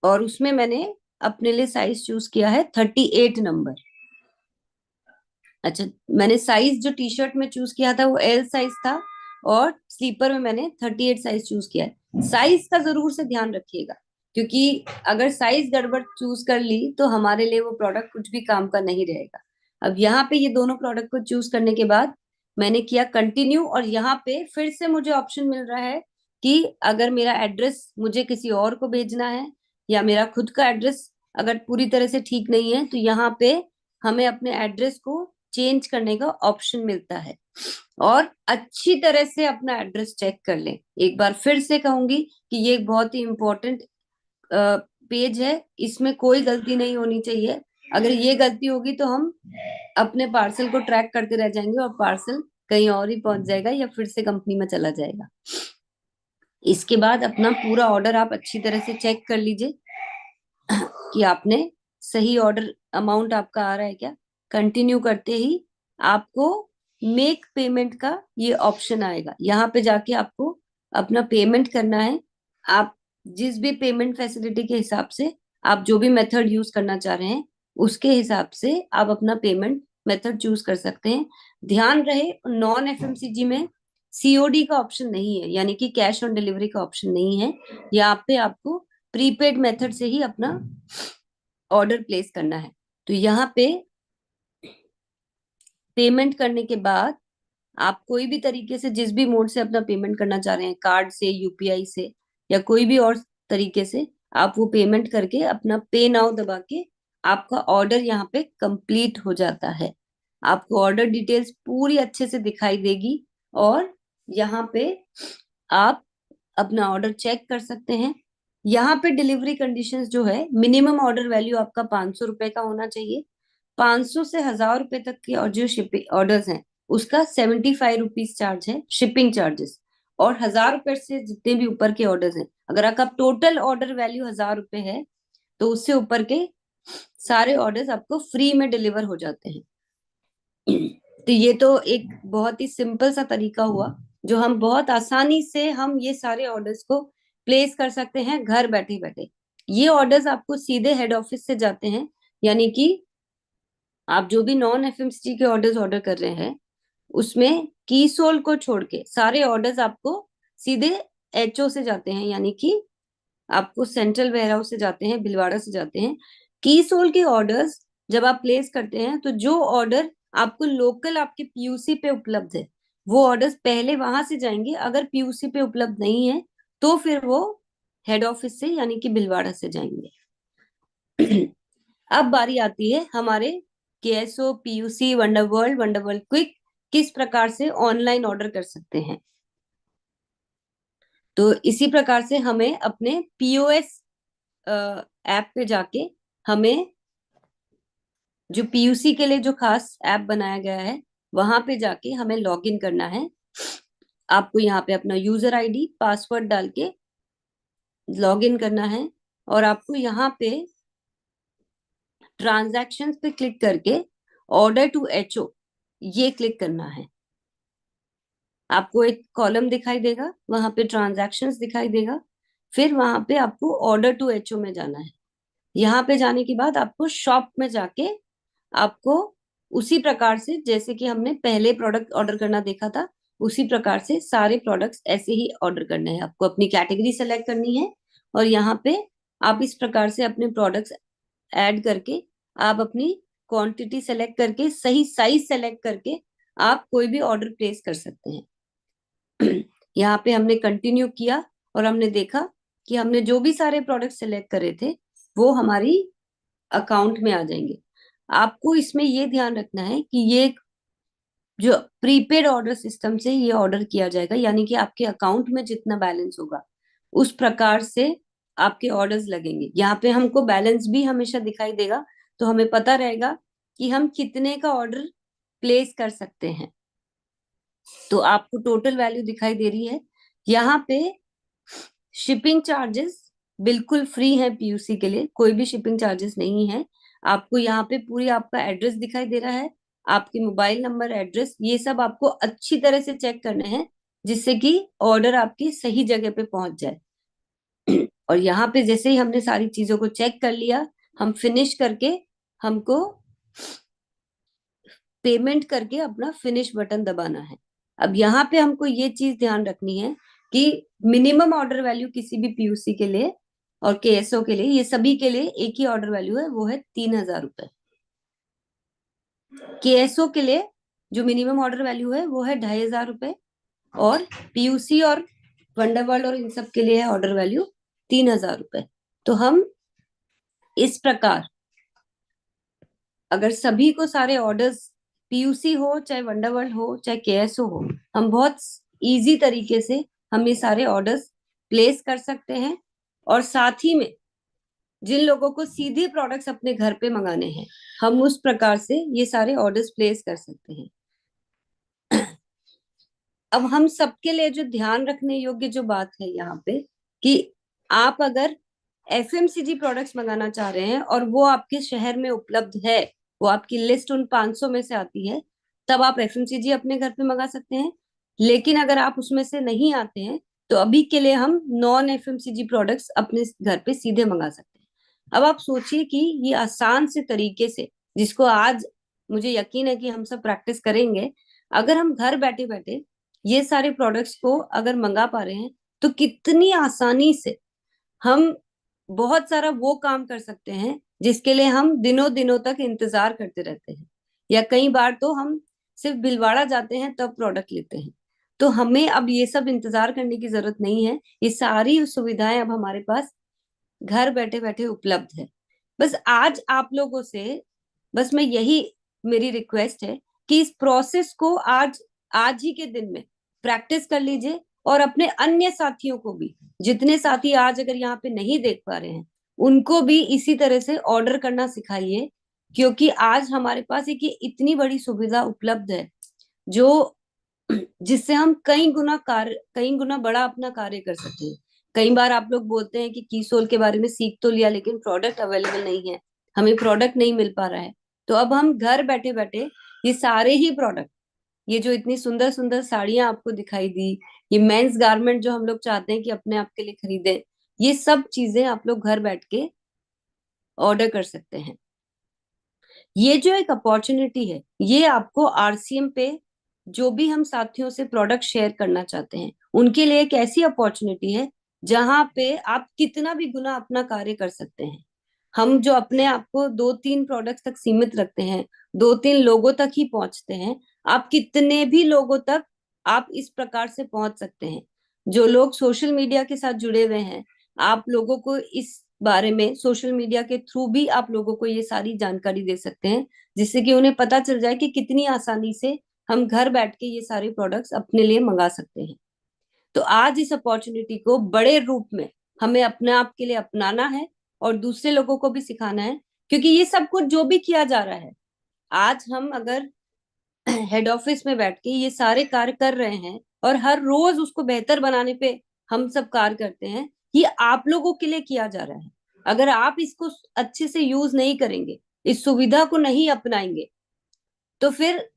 S2: और उसमें मैंने अपने लिए साइज चूज किया है 38 नंबर। अच्छा, मैंने साइज जो टी शर्ट में चूज किया था वो एल साइज था, और स्लीपर में मैंने 38 साइज चूज किया है। साइज का जरूर से ध्यान रखिएगा, क्योंकि अगर साइज गड़बड़ चूज कर ली तो हमारे लिए वो प्रोडक्ट कुछ भी काम का नहीं रहेगा। अब यहाँ पे ये दोनों प्रोडक्ट को चूज करने के बाद मैंने किया कंटिन्यू, और यहाँ पे फिर से मुझे ऑप्शन मिल रहा है कि अगर मेरा एड्रेस मुझे किसी और को भेजना है, या मेरा खुद का एड्रेस अगर पूरी तरह से ठीक नहीं है, तो यहाँ पे हमें अपने एड्रेस को चेंज करने का ऑप्शन मिलता है। और अच्छी तरह से अपना एड्रेस चेक कर लें। एक बार फिर से कहूंगी कि ये एक बहुत ही इंपॉर्टेंट पेज है, इसमें कोई गलती नहीं होनी चाहिए। अगर ये गलती होगी तो हम अपने पार्सल को ट्रैक करते रह जाएंगे और पार्सल कहीं और ही पहुंच जाएगा या फिर से कंपनी में चला जाएगा। इसके बाद अपना पूरा ऑर्डर आप अच्छी तरह से चेक कर लीजिए कि आपने सही ऑर्डर अमाउंट आपका आ रहा है क्या। कंटिन्यू करते ही आपको मेक पेमेंट का ये ऑप्शन आएगा। यहाँ पे जाके आपको अपना पेमेंट करना है। आप जिस भी पेमेंट फैसिलिटी के हिसाब से आप जो भी मेथड यूज करना चाह रहे हैं उसके हिसाब से आप अपना पेमेंट मेथड चूज कर सकते हैं। ध्यान रहे, नॉन एफएमसीजी में सीओडी का ऑप्शन नहीं है, यानी कि कैश ऑन डिलीवरी का ऑप्शन नहीं है। यहाँ पे आपको प्रीपेड मेथड से ही अपना ऑर्डर प्लेस करना है। तो यहाँ पे पेमेंट करने के बाद आप कोई भी तरीके से जिस भी मोड से अपना पेमेंट करना चाह रहे हैं, कार्ड से, यूपीआई से, या कोई भी और तरीके से, आप वो पेमेंट करके अपना पे नाउ दबा के आपका ऑर्डर यहाँ पे कंप्लीट हो जाता है। आपको ऑर्डर डिटेल्स पूरी अच्छे से दिखाई देगी, और यहाँ पे आप अपना ऑर्डर चेक कर सकते हैं। यहाँ पे डिलीवरी कंडीशंस जो है, मिनिमम ऑर्डर वैल्यू आपका 500 रुपए का होना चाहिए। 500 से 1000 रुपए तक के और जो शिपिंग ऑर्डर्स हैं उसका 75 रुपीज चार्ज है शिपिंग चार्जेस। और 1000 रुपए से जितने भी ऊपर के ऑर्डर्स हैं, अगर आपका टोटल ऑर्डर वैल्यू 1000 रुपए है तो उससे ऊपर के सारे ऑर्डर्स आपको फ्री में डिलीवर हो जाते हैं। तो ये तो एक बहुत ही सिंपल सा तरीका हुआ, जो हम बहुत आसानी से हम ये सारे ऑर्डर्स को प्लेस कर सकते हैं घर बैठे बैठे। ये ऑर्डर्स आपको सीधे हेड ऑफिस से जाते हैं, यानी कि आप जो भी नॉन एफएमसीजी के ऑर्डर्स ऑर्डर कर रहे हैं उसमें की सोल को छोड़ के सारे ऑर्डर्स आपको सीधे एचओ से जाते हैं, यानी कि आपको सेंट्रल वेयर हाउस से जाते हैं, भिलवाड़ा से जाते हैं। की सोल के ऑर्डर्स जब आप प्लेस करते हैं तो जो ऑर्डर आपको लोकल आपके पीयूसी पे उपलब्ध है वो ऑर्डर्स पहले वहां से जाएंगे। अगर पीयूसी पे उपलब्ध नहीं है तो फिर वो हेड ऑफिस से यानी कि भिलवाड़ा से जाएंगे। अब बारी आती है हमारे केएसओ, पीयूसी, वंडरवर्ल्ड, वंडरवर्ल्ड क्विक किस प्रकार से ऑनलाइन ऑर्डर कर सकते हैं। तो इसी प्रकार से हमें अपने पीओएस ऐप पे जाके हमें जो पीयूसी के लिए जो खास ऐप बनाया गया है वहां पे जाके हमें लॉग इन करना है। आपको यहाँ पे अपना यूजर आईडी पासवर्ड डाल के लॉग इन करना है, और आपको यहाँ पे ट्रांजैक्शंस पे क्लिक करके ऑर्डर टू एचओ ये क्लिक करना है। आपको एक कॉलम दिखाई देगा, वहां पे ट्रांजैक्शंस दिखाई देगा, फिर वहां पे आपको ऑर्डर टू एचओ में जाना है। यहाँ पे जाने के बाद आपको शॉप में जाके आपको उसी प्रकार से जैसे कि हमने पहले प्रोडक्ट ऑर्डर करना देखा था उसी प्रकार से सारे प्रोडक्ट्स ऐसे ही ऑर्डर करने हैं। आपको अपनी कैटेगरी सेलेक्ट करनी है, और यहाँ पे आप इस प्रकार से अपने प्रोडक्ट्स ऐड करके आप अपनी क्वांटिटी सेलेक्ट करके सही साइज सेलेक्ट करके आप कोई भी ऑर्डर प्लेस कर सकते हैं। यहाँ पे हमने कंटिन्यू किया और हमने देखा कि हमने जो भी सारे प्रोडक्ट सेलेक्ट करे थे वो हमारी अकाउंट में आ जाएंगे। आपको इसमें ये ध्यान रखना है कि ये जो प्रीपेड ऑर्डर सिस्टम से ये ऑर्डर किया जाएगा, यानी कि आपके अकाउंट में जितना बैलेंस होगा उस प्रकार से आपके ऑर्डर्स लगेंगे। यहाँ पे हमको बैलेंस भी हमेशा दिखाई देगा, तो हमें पता रहेगा कि हम कितने का ऑर्डर प्लेस कर सकते हैं। तो आपको टोटल वैल्यू दिखाई दे रही है। यहाँ पे शिपिंग चार्जेस बिल्कुल फ्री है पीयूसी के लिए, कोई भी शिपिंग चार्जेस नहीं है। आपको यहाँ पे पूरी आपका एड्रेस दिखाई दे रहा है, आपके मोबाइल नंबर, एड्रेस, ये सब आपको अच्छी तरह से चेक करने हैं जिससे कि ऑर्डर आपकी सही जगह पे पहुंच जाए। और यहाँ पे जैसे ही हमने सारी चीजों को चेक कर लिया, हम फिनिश करके हमको पेमेंट करके अपना फिनिश बटन दबाना है। अब यहाँ पे हमको ये चीज ध्यान रखनी है कि मिनिमम ऑर्डर वैल्यू किसी भी पीयूसी के लिए और केएसओ के लिए, ये सभी के लिए एक ही ऑर्डर वैल्यू है, वो है 3,000 रुपए। केएसओ के लिए जो मिनिमम ऑर्डर वैल्यू है वो है 2,500 रुपए, और पीयूसी और वंडरवर्ल्ड और इन सब के लिए है ऑर्डर वैल्यू 3,000 रुपए। तो हम इस प्रकार अगर सभी को सारे ऑर्डर्स, पीयूसी हो चाहे वंडरवर्ल्ड हो चाहे केएसओ हो, हम बहुत इजी तरीके से हम ये सारे ऑर्डर्स प्लेस कर सकते हैं। और साथ ही में जिन लोगों को सीधे प्रोडक्ट्स अपने घर पे मंगाने हैं, हम उस प्रकार से ये सारे ऑर्डर्स प्लेस कर सकते हैं। अब हम सबके लिए जो ध्यान रखने योग्य जो बात है यहाँ पे, कि आप अगर एफएमसीजी प्रोडक्ट्स मंगाना चाह रहे हैं और वो आपके शहर में उपलब्ध है, वो आपकी लिस्ट उन 500 में से आती है, तब आप एफएमसीजी अपने घर पे मंगा सकते हैं। लेकिन अगर आप उसमें से नहीं आते हैं, तो अभी के लिए हम नॉन एफएमसीजी प्रोडक्ट्स अपने घर पे सीधे मंगा सकते हैं। अब आप सोचिए कि ये आसान से तरीके से, जिसको आज मुझे यकीन है कि हम सब प्रैक्टिस करेंगे, अगर हम घर बैठे बैठे ये सारे प्रोडक्ट्स को अगर मंगा पा रहे हैं, तो कितनी आसानी से हम बहुत सारा वो काम कर सकते हैं जिसके लिए हम दिनों दिनों तक इंतजार करते रहते हैं, या कई बार तो हम सिर्फ भिलवाड़ा जाते हैं तब प्रोडक्ट लेते हैं। तो हमें अब ये सब इंतजार करने की जरूरत नहीं है, ये सारी सुविधाएं अब हमारे पास घर बैठे बैठे उपलब्ध है। बस आज आप लोगों से बस मैं यही, मेरी रिक्वेस्ट है कि इस प्रोसेस को आज आज ही के दिन में प्रैक्टिस कर लीजिए, और अपने अन्य साथियों को भी, जितने साथी आज अगर यहाँ पे नहीं देख पा रहे हैं, उनको भी इसी तरह से ऑर्डर करना सिखाइए। क्योंकि आज हमारे पास एक ये इतनी बड़ी सुविधा उपलब्ध है, जो जिससे हम कई गुना बड़ा अपना कार्य कर सकते हैं। कई बार आप लोग बोलते हैं कि कीसोल के बारे में सीख तो लिया, लेकिन प्रोडक्ट अवेलेबल नहीं है, हमें प्रोडक्ट नहीं मिल पा रहा है। तो अब हम घर बैठे बैठे ये सारे ही प्रोडक्ट, ये जो इतनी सुंदर सुंदर साड़ियां आपको दिखाई दी, ये मेंस गारमेंट जो हम लोग चाहते हैं कि अपने आप के लिए खरीदें, ये सब चीजें आप लोग घर बैठ के ऑर्डर कर सकते हैं। ये जो एक अपॉर्चुनिटी है, ये आपको आरसीएम पे जो भी हम साथियों से प्रोडक्ट शेयर करना चाहते हैं, उनके लिए एक ऐसी अपॉर्चुनिटी है जहां पे आप कितना भी गुना अपना कार्य कर सकते हैं। हम जो अपने आप को 2-3 प्रोडक्ट्स तक सीमित रखते हैं, 2-3 लोगों तक ही पहुंचते हैं, आप कितने भी लोगों तक आप इस प्रकार से पहुंच सकते हैं। जो लोग सोशल मीडिया के साथ जुड़े हुए हैं, आप लोगों को इस बारे में सोशल मीडिया के थ्रू भी आप लोगों को ये सारी जानकारी दे सकते हैं, जिससे कि उन्हें पता चल जाए कि कितनी आसानी से हम घर बैठ के ये सारे प्रोडक्ट्स अपने लिए मंगा सकते हैं। तो आज इस अपॉर्चुनिटी को बड़े रूप में हमें अपने आप के लिए अपनाना है और दूसरे लोगों को भी सिखाना है। क्योंकि ये सब कुछ जो भी किया जा रहा है, आज हम अगर हेड ऑफिस में बैठ के ये सारे कार्य कर रहे हैं और हर रोज उसको बेहतर बनाने पे हम सब कार्य करते हैं, ये आप लोगों के लिए किया जा रहा है। अगर आप इसको अच्छे से यूज नहीं करेंगे, इस सुविधा को नहीं अपनाएंगे, तो फिर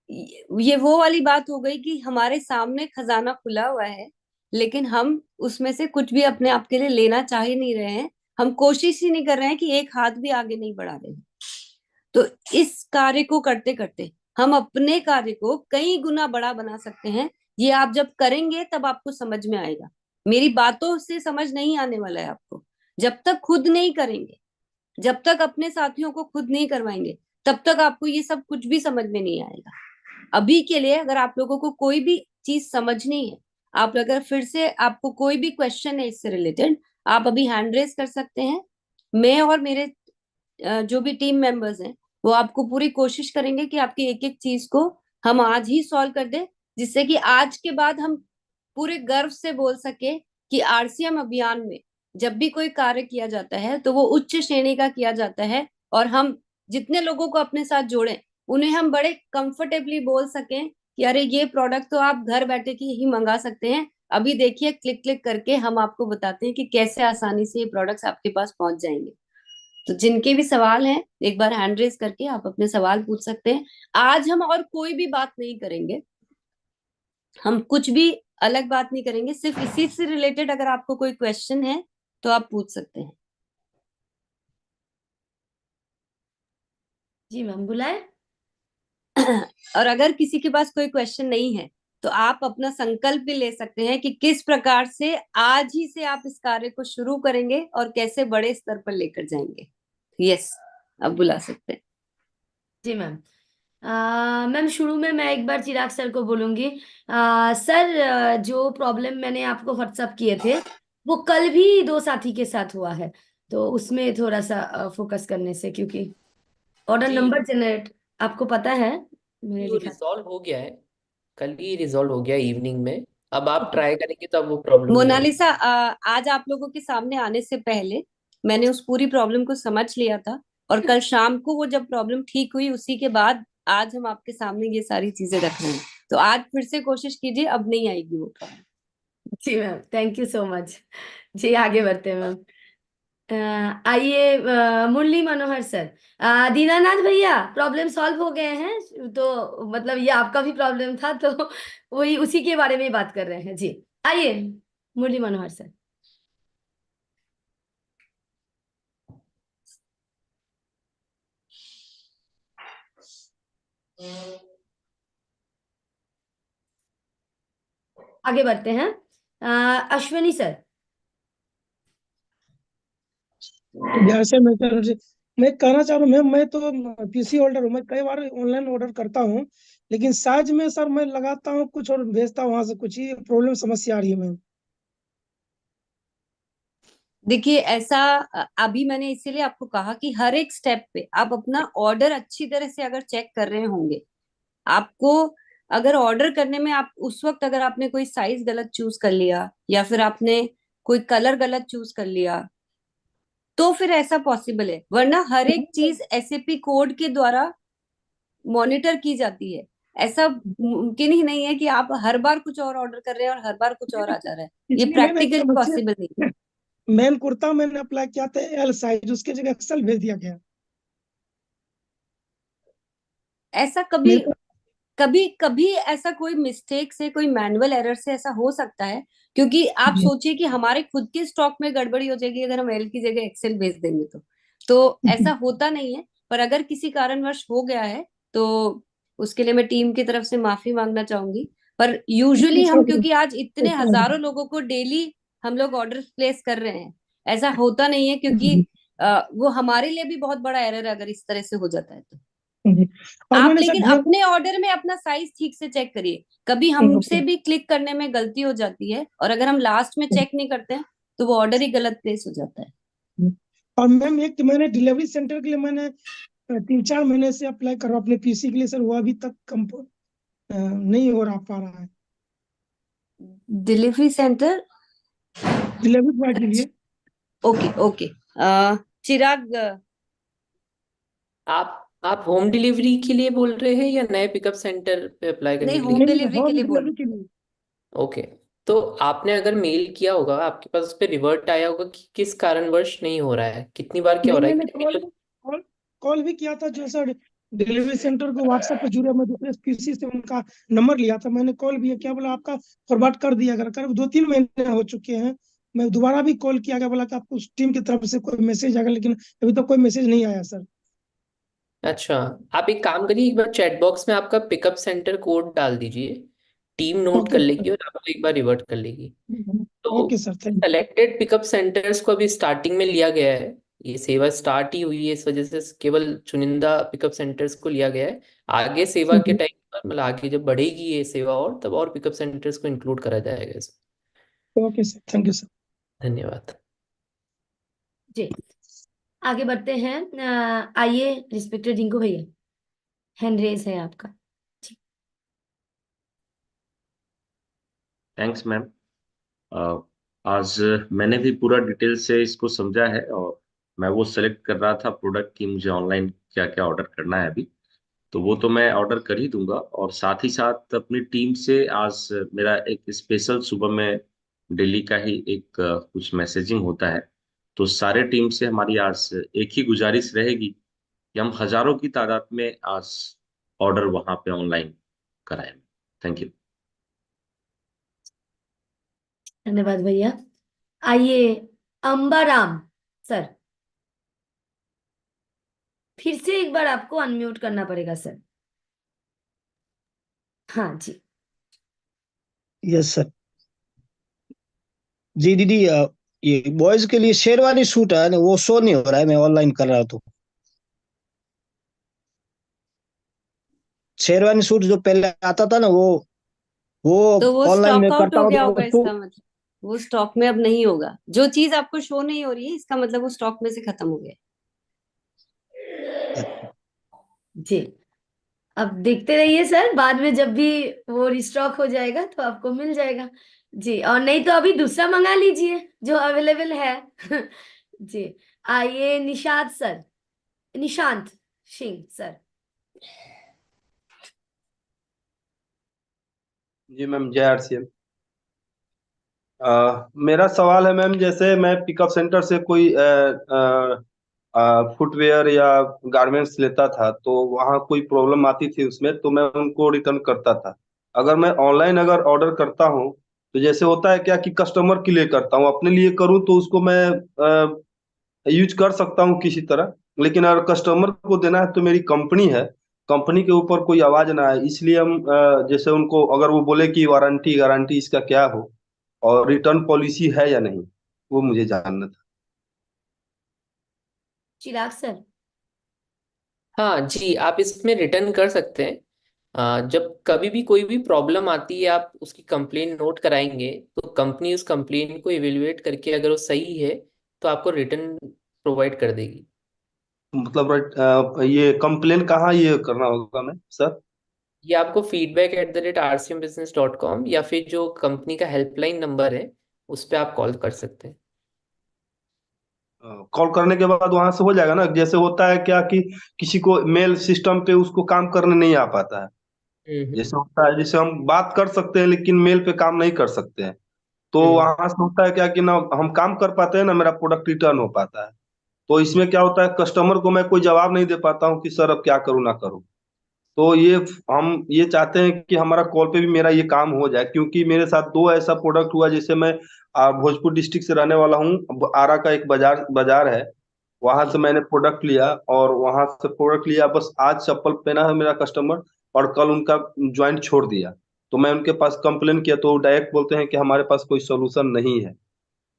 S2: ये वो वाली बात हो गई कि हमारे सामने खजाना खुला हुआ है, लेकिन हम उसमें से कुछ भी अपने आप के लिए लेना चाह ही नहीं रहे हैं। हम कोशिश ही नहीं कर रहे हैं कि एक हाथ भी आगे नहीं बढ़ा रहे हैं। तो इस कार्य को करते करते हम अपने कार्य को कई गुना बड़ा बना सकते हैं। ये आप जब करेंगे तब आपको समझ में आएगा। मेरी बातों से समझ नहीं आने वाला है आपको। जब तक खुद नहीं करेंगे, जब तक अपने साथियों को खुद नहीं करवाएंगे, तब तक आपको ये सब कुछ भी समझ में नहीं आएगा। अभी के लिए अगर आप लोगों को कोई भी चीज समझनी है, आप अगर फिर से आपको कोई भी क्वेश्चन है इससे रिलेटेड, आप अभी हैंड रेज कर सकते हैं। मैं और मेरे जो भी टीम मेंबर्स हैं, वो आपको पूरी कोशिश करेंगे कि आपकी एक एक चीज को हम आज ही सॉल्व कर दें, जिससे कि आज के बाद हम पूरे गर्व से बोल सके कि आरसीएम अभियान में जब भी कोई कार्य किया जाता है तो वो उच्च श्रेणी का किया जाता है, और हम जितने लोगों को अपने साथ जोड़े, उन्हें हम बड़े कंफर्टेबली बोल सकें कि अरे ये प्रोडक्ट तो आप घर बैठे के ही मंगा सकते हैं, अभी देखिए क्लिक क्लिक करके हम आपको बताते हैं कि कैसे आसानी से ये प्रोडक्ट्स आपके पास पहुंच जाएंगे। तो जिनके भी सवाल हैं एक बार हैंड रेज करके आप अपने सवाल पूछ सकते हैं। आज हम और कोई भी बात नहीं करेंगे, हम कुछ भी अलग बात नहीं करेंगे, सिर्फ इसी से रिलेटेड अगर आपको कोई क्वेश्चन है तो आप पूछ सकते हैं।
S1: जी मैम, बुलाए।
S2: और अगर किसी के पास कोई क्वेश्चन नहीं है तो आप अपना संकल्प भी ले सकते हैं कि किस प्रकार से आज ही से आप इस कार्य को शुरू करेंगे और कैसे बड़े स्तर पर लेकर जाएंगे। यस, आप बुला सकते हैं।
S1: जी मैम। मैम शुरू में मैं एक बार चिराग सर को बोलूंगी। सर, जो प्रॉब्लम मैंने आपको व्हाट्सअप किए थे वो कल भी दो साथी के साथ हुआ है, तो उसमें थोड़ा सा फोकस करने से, क्योंकि ऑर्डर
S3: जी
S1: नंबर जनरेट आपको पता है मैंने
S3: वो
S1: लिखा।
S3: रिजॉल्व हो गया है, कल ही रिजॉल्व हो गया इवनिंग में। अब आप ट्राई करेंगे तो अब वो प्रॉब्लम नहीं आएगी।
S2: मोनालिसा, आज आप लोगों के सामने आने से पहले मैंने उस पूरी प्रॉब्लम को समझ लिया था, और कल शाम को वो जब प्रॉब्लम ठीक हुई उसी के बाद आज हम आपके सामने ये सारी चीजें रख रहे हैं। तो आज फिर से कोशिश कीजिए, अब नहीं आएगी वो प्रॉब्लम।
S1: जी ma'am, thank you so much. जी आगे बढ़ते हैं मैम। आइए, मुरली मनोहर सर। दीनानाथ भैया, प्रॉब्लम सॉल्व हो गए हैं, तो मतलब ये आपका भी प्रॉब्लम था, तो वही उसी के बारे में ही बात कर रहे हैं। जी आइए, मुरली मनोहर सर। आगे बढ़ते हैं। अश्विनी सर।
S4: जैसे मैं कहना चाह रहा हूँ मैम, मैं तो पीसी होल्डर हूँ, मैं कई बार ऑनलाइन ऑर्डर करता हूँ, लेकिन साइज में सर मैं लगाता हूँ कुछ और भेजता हूँ वहां से कुछ, ही प्रॉब्लम समस्या आ रही है मैम।
S2: देखिए ऐसा, अभी मैंने इसीलिए आपको कहा कि हर एक स्टेप पे आप अपना ऑर्डर अच्छी तरह से अगर चेक कर रहे होंगे, आपको अगर ऑर्डर करने में आप उस वक्त अगर आपने कोई साइज गलत चूज कर लिया या फिर आपने कोई कलर गलत चूज कर लिया तो फिर ऐसा पॉसिबल है, वरना हर एक चीज एसएपी कोड के द्वारा मॉनिटर की जाती है। ऐसा मुमकिन ही नहीं है कि आप हर बार कुछ और ऑर्डर कर रहे हैं और हर बार कुछ और आ जा रहा है। ये
S4: इसलिए मैम एक
S2: प्रैक्टिकली
S4: समस्या,
S2: पॉसिबल नहीं है।
S4: मैम कुर्ता मैंने अप्लाई किया था एल साइज, उसके जगह एक्सल भेज दिया गया
S2: ऐसा कभी
S4: मेरे को।
S2: कभी कभी ऐसा कोई मिस्टेक से, कोई मैनुअल एरर से ऐसा हो सकता है, क्योंकि आप
S4: जी
S2: सोचिए कि हमारे खुद के स्टॉक में गड़बड़ी हो जाएगी अगर हम एल की जगह एक्सेल भेज देंगे तो ऐसा
S4: जी,
S2: होता नहीं है। पर अगर किसी कारणवश हो गया है तो उसके लिए मैं टीम की तरफ से माफी मांगना चाहूंगी। पर यूजुअली हम, क्योंकि आज इतने हजारों लोगों को डेली हम लोग ऑर्डर प्लेस कर रहे हैं, ऐसा होता नहीं है, क्योंकि
S4: जी,
S2: वो हमारे लिए भी बहुत बड़ा एरर है अगर इस तरह से हो जाता है तो।
S4: जी। और
S2: आप
S4: मैंने सर
S2: लेकिन
S4: डी
S2: अपने ऑर्डर में अपना साइज ठीक से चेक करिए, कभी हमसे भी क्लिक करने में गलती हो जाती है और अगर हम लास्ट में चेक नहीं करते हैं तो वो ऑर्डर ही गलत प्लेस हो जाता है।
S4: और मैम एक मैंने डिलीवरी सेंटर के लिए मैंने 3-4 महीने से अप्लाई कर रहा हूँ अपने पीसी के लिए सर, वो अभी तक नहीं हो रहा पा रहा है
S2: डिलीवरी सेंटर।
S4: डिलीवरी बॉय के लिए।
S2: Okay okay. चिराग,
S3: आप होम डिलीवरी के लिए बोल रहे हैं या नए पिकअप सेंटर पे अप्लाई करने
S2: नहीं,
S3: के
S2: होम
S3: लिए?
S4: नहीं,
S2: डिलीवरी के
S4: होम
S2: लिए बोल।
S4: डिलीवरी के लिए।
S3: ओके। तो आपने अगर मेल किया होगा, आपके पास उस पर रिवर्ट आया होगा कि किस कारणवश नहीं हो रहा है, कितनी बार क्या हो
S4: नहीं,
S3: रहा है
S4: मैंने
S3: टेक्निकल?
S4: कॉल कॉल भी किया था जो सर डिलीवरी सेंटर को व्हाट्सएप पे जुड़े, मैं दूसरे पीसी से उनका नंबर लिया था, मैंने कॉल भी किया, क्या बोला आपका फॉरवर्ड कर दिया गया, करीब 2-3 महीने हो चुके हैं। मैं दोबारा भी कॉल किया गया, बोला कि आपको उस टीम की तरफ से कोई मैसेज आएगा, लेकिन अभी तक कोई मैसेज नहीं आया सर।
S3: अच्छा, आप एक काम करिए, एक बार चैट बॉक्स में आपका पिकअप सेंटर कोड डाल दीजिए, टीम नोट
S4: ओके
S3: कर
S4: सर।
S3: लेगी और आपको एक बार रिवर्ट कर लेगी। तो
S4: okay sir, thank
S3: selected pickup centres को अभी स्टार्टिंग में लिया गया है, ये सेवा स्टार्ट ही हुई है, इस वजह से केवल चुनिंदा पिकअप सेंटर्स को लिया गया है। आगे सेवा के
S4: यू।
S3: टाइम पर, मतलब आगे जब बढ़ेगी ये सेवा और, तब और पिकअप सेंटर्स को इंक्लूड करा जाएगा इसमें।
S4: Okay sir, thank you sir.
S3: धन्यवाद।
S1: जी आगे बढ़ते हैं। आइए रिस्पेक्टेड रिंकू भैया, हैंड रेस है आपका। जी।
S5: Thanks ma'am. आज मैंने भी पूरा डिटेल से इसको समझा है, और मैं वो सेलेक्ट कर रहा था प्रोडक्ट की मुझे ऑनलाइन क्या क्या ऑर्डर करना है अभी। तो वो तो मैं ऑर्डर कर ही दूंगा, और साथ ही साथ अपनी टीम से आज मेरा एक स्पेशल सुबह में डेली का ही एक कुछ मैसेजिंग होता है। तो सारे टीम से हमारी आज एक ही गुजारिश रहेगी कि हम हजारों की तादाद में आज ऑर्डर वहां पे ऑनलाइन कराएं। Thank you.
S1: धन्यवाद भैया। आइए अंबाराम सर, फिर से एक बार आपको अनम्यूट करना पड़ेगा सर। हाँ जी।
S4: Yes sir. जी दीदी, ये बॉयज के लिए शेरवानी सूट है ना, वो शो नहीं हो रहा है, मैं ऑनलाइन कर रहा हूँ तो। शेरवानी सूट जो पहले आता था ना, वो
S2: तो वो
S4: ऑनलाइन
S2: स्टॉक
S4: में
S2: आउट
S4: करता
S2: हो
S4: हूँ
S2: गया
S4: तो
S2: होगा,
S4: वो
S2: इसका मतलब वो स्टॉक में अब नहीं होगा। जो चीज आपको शो नहीं हो रही है, इसका मतलब वो स्टॉक में से खत्म हो गया।
S1: जी, अब देखते रहिए सर, बाद में जब भी वो रिस्टॉक हो जाएगा तो आपको मिल जाएगा। जी, और नहीं तो अभी दूसरा मंगा लीजिए जो अवेलेबल है। जी, आइए निशांत सर, निशांत सिंह सर।
S6: जी मैम, जय आरसीएम। मेरा सवाल है मैम, जैसे मैं पिकअप सेंटर से कोई फुटवेयर या गारमेंट्स लेता था, तो वहाँ कोई प्रॉब्लम आती थी उसमें, तो मैं उनको रिटर्न करता था। अगर मैं ऑनलाइन अगर ऑर्डर करता हूँ, तो जैसे होता है क्या कि कस्टमर के लिए करता हूँ, अपने लिए करूँ तो उसको मैं यूज कर सकता हूँ किसी तरह, लेकिन अगर कस्टमर को देना है तो मेरी कंपनी है, कंपनी के ऊपर कोई आवाज ना आए, इसलिए हम जैसे उनको अगर वो बोले कि वारंटी गारंटी इसका क्या हो और रिटर्न पॉलिसी है या नहीं, वो मुझे जानना था।
S1: चिराग सर।
S3: हाँ जी, आप इसमें रिटर्न कर सकते हैं। जब कभी भी कोई भी प्रॉब्लम आती है, आप उसकी कंप्लेन नोट कराएंगे तो कंपनी उस कंप्लेन को इवेलुएट करके अगर वो सही है तो आपको रिटर्न प्रोवाइड कर देगी।
S6: मतलब ये कंप्लेन कहाँ ये करना होगा मैं सर?
S3: ये आपको feedback@rcmbusiness.com या फिर जो कंपनी का हेल्पलाइन नंबर है उस पर आप कॉल कर सकते हैं।
S6: कॉल करने के बाद वहां से हो जाएगा ना? जैसे होता है क्या कि किसी को मेल सिस्टम पे उसको काम करने नहीं आ पाता है,
S3: हम्म
S6: जैसे होता है जैसे हम बात कर सकते हैं लेकिन मेल पे काम नहीं कर सकते हैं, तो
S3: हम्म
S6: वहां से होता है क्या कि ना हम काम कर पाते हैं ना मेरा प्रोडक्ट रिटर्न हो पाता है। तो इसमें क्या होता है, कस्टमर को मैं कोई जवाब नहीं दे पाता हूँ कि सर अब क्या करूँ ना करूँ। तो ये हम ये चाहते हैं कि हमारा कॉल पे भी मेरा ये काम हो जाए, क्योंकि मेरे साथ दो ऐसा प्रोडक्ट हुआ, जैसे मैं भोजपुर डिस्ट्रिक्ट से रहने वाला हूँ, आरा का एक बाजार बाजार है, वहां
S3: जी।
S6: से मैंने प्रोडक्ट लिया, और वहां से प्रोडक्ट लिया, बस आज चप्पल पहना है मेरा कस्टमर, और कल उनका ज्वाइंट छोड़ दिया। तो मैं उनके पास कंप्लेन किया तो डायरेक्ट बोलते हैं कि हमारे पास कोई सोल्यूशन नहीं है।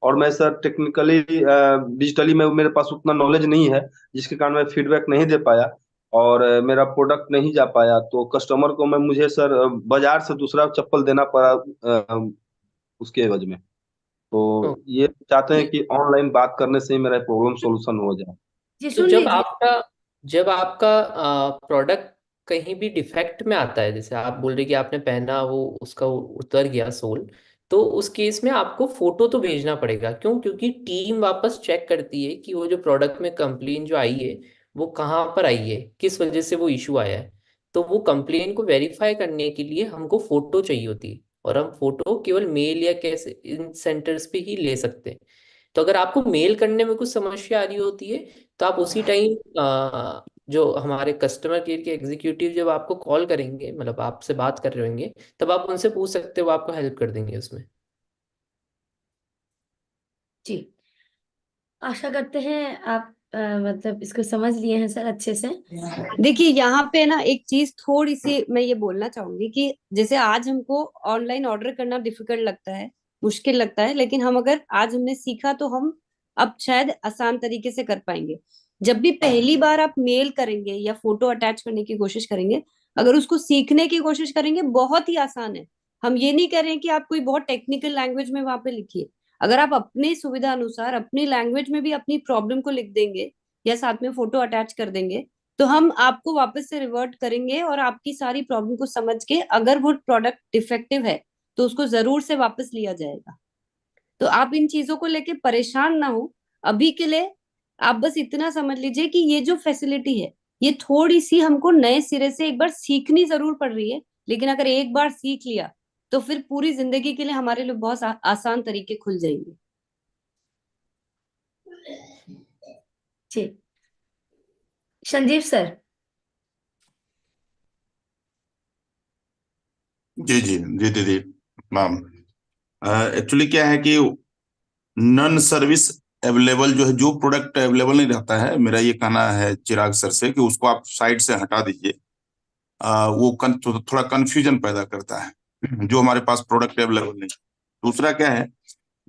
S6: और मैं सर टेक्निकली डिजिटली में मेरे पास उतना नॉलेज नहीं है, जिसके कारण मैं फीडबैक नहीं दे पाया, और मेरा प्रोडक्ट नहीं जा पाया, तो कस्टमर को मैं मुझे सर बाजार से दूसरा चप्पल देना पड़ा उसके एवज में।
S3: ओ,
S6: तो ये चाहते हैं
S3: जी।
S6: कि ऑनलाइन बात करने से ही मेरा प्रॉब्लम सॉल्यूशन हो जाए।
S1: जी
S3: तो
S1: सुन लीजिए।
S3: जब आपका प्रोडक्ट कहीं भी डिफेक्ट में आता है, जैसे आप बोल रहे कि आपने पहना वो उसका उतर गया सोल, तो उस केस में आपको फोटो तो भेजना पड़ेगा। क्यों? क्योंकि टीम वापस चेक करती है कि वो जो प्रोडक्ट में कंप्लेन जो आई है वो कहाँ पर आई है, किस वजह से वो इशू आया है। तो वो कंप्लेन को वेरीफाई करने के लिए हमको फोटो चाहिए होती है, और हम फोटो केवल मेल या कैसे इन सेंटर्स पे ही ले सकते हैं। तो अगर आपको मेल करने में कुछ समस्या आ रही होती है तो आप उसी टाइम जो हमारे कस्टमर केयर के एग्जीक्यूटिव जब आपको कॉल करेंगे, मतलब आपसे बात कर रहे होंगे, तब आप उनसे पूछ सकते हो, वो आपको हेल्प कर देंगे उसमें।
S1: जी, आशा करते हैं आप मतलब इसको समझ लिए हैं सर अच्छे से।
S2: देखिए, यहाँ पे ना एक चीज थोड़ी सी मैं ये बोलना चाहूंगी कि जैसे आज हमको ऑनलाइन ऑर्डर करना डिफिकल्ट लगता है, मुश्किल लगता है, लेकिन हम अगर आज हमने सीखा तो हम अब शायद आसान तरीके से कर पाएंगे। जब भी पहली बार आप मेल करेंगे या फोटो अटैच करने की कोशिश करेंगे, अगर उसको सीखने की कोशिश करेंगे, बहुत ही आसान है। हम ये नहीं कह रहे हैं कि आप कोई बहुत टेक्निकल लैंग्वेज में वहां पे लिखिए। अगर आप अपनी सुविधा अनुसार अपनी लैंग्वेज में भी अपनी प्रॉब्लम को लिख देंगे या साथ में फोटो अटैच कर देंगे, तो हम आपको वापस से रिवर्ट करेंगे और आपकी सारी प्रॉब्लम को समझ के अगर वो प्रोडक्ट डिफेक्टिव है तो उसको जरूर से वापस लिया जाएगा। तो आप इन चीजों को लेके परेशान ना हो। अभी के लिए आप बस इतना समझ लीजिए कि ये जो फैसिलिटी है ये थोड़ी सी हमको नए सिरे से एक बार सीखनी जरूर पड़ रही है, लेकिन अगर एक बार सीख लिया तो फिर पूरी जिंदगी के लिए हमारे लिए बहुत आसान तरीके खुल जाएंगे।
S1: जी संजीव सर।
S7: जी जी जी दीदी मैम। एक्चुअली क्या है कि नॉन सर्विस अवेलेबल जो है, जो प्रोडक्ट अवेलेबल नहीं रहता है, मेरा ये कहना है चिराग सर से कि उसको आप साइड से हटा दीजिए। वो थोड़ा कंफ्यूजन पैदा करता है जो हमारे पास प्रोडक्ट अवेलेबल नहीं। दूसरा क्या है,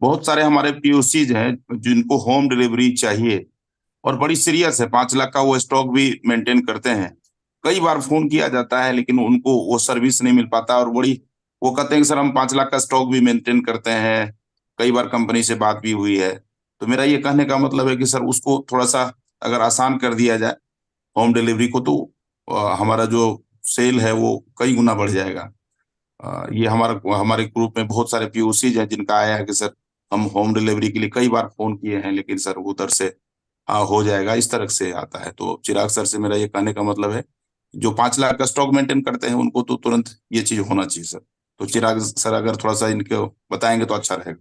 S7: बहुत सारे हमारे पीओसीज हैं जिनको होम डिलीवरी चाहिए और बड़ी सीरियस है, 5 लाख का वो स्टॉक भी मेंटेन करते हैं। कई बार फोन किया जाता है लेकिन उनको वो सर्विस नहीं मिल पाता, और बड़ी वो कहते हैं कि सर हम 5 लाख का स्टॉक भी मेंटेन करते हैं। कई बार कंपनी से बात भी हुई है। तो मेरा ये कहने का मतलब है कि सर उसको थोड़ा सा अगर आसान कर दिया जाए होम डिलीवरी को, तो हमारा जो सेल है वो कई गुना बढ़ जाएगा। ये हमारे ग्रुप में बहुत सारे पीओसीज हैं जिनका आया है कि सर हम होम डिलीवरी के लिए कई बार फोन किए हैं लेकिन सर उधर से हो जाएगा, इस तरह से आता है। तो चिराग सर से मेरा ये कहने का मतलब है, जो 5 लाख का स्टॉक मेंटेन करते हैं उनको तो तुरंत ये चीज होना चाहिए सर। तो चिराग सर अगर थोड़ा सा इनको बताएंगे तो अच्छा रहेगा।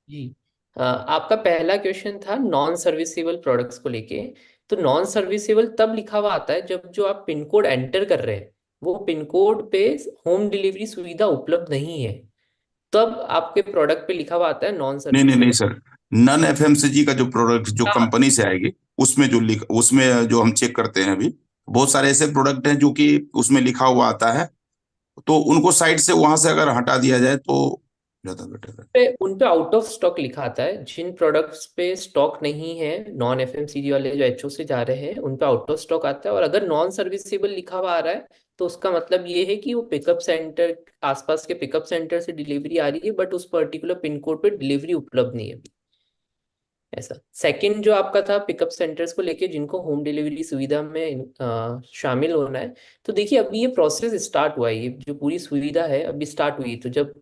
S3: जी आपका पहला क्वेश्चन था नॉन सर्विसेबल प्रोडक्ट्स को लेके। तो नॉन सर्विसेबल तब लिखा हुआ आता है जब जो आप पिन कोड एंटर कर रहे हैं वो पिन कोड पे होम डिलीवरी सुविधा उपलब्ध नहीं है, तब आपके प्रोडक्ट पे लिखा हुआ आता है नॉन
S7: नहीं नहीं नहीं
S3: सर्विसेबल।
S7: सर, नॉन एफएमसीजी का जो प्रोडक्ट जो
S3: हाँ
S7: कंपनी से आएगी उसमें जो हम चेक करते हैं अभी, बहुत सारे ऐसे प्रोडक्ट हैं जो कि उसमें लिखा हुआ आता है, तो उनको साइड से वहां से अगर हटा दिया जाए तो ज्यादा बेटर है।
S3: उन पे आउट ऑफ स्टॉक लिखा आता है। जिन प्रोडक्ट्स पे स्टॉक नहीं है, नॉन एफएमसीजी वाले जो एचओ से जा रहे हैं उन पे आउट ऑफ स्टॉक आता है। और अगर नॉन सर्विसेबल लिखा हुआ आ रहा है तो उसका मतलब ये है कि वो पिकअप सेंटर, आसपास के पिकअप सेंटर से डिलीवरी आ रही है बट उस पर्टिकुलर पिन कोड पे डिलीवरी उपलब्ध नहीं है अभी। ऐसा। सेकंड जो आपका था पिकअप सेंटर्स को लेके जिनको होम डिलीवरी सुविधा में शामिल होना है, तो देखिए अभी ये प्रोसेस स्टार्ट हुआ है। ये जो पूरी सुविधा है अभी स्टार्ट हुई। तो जब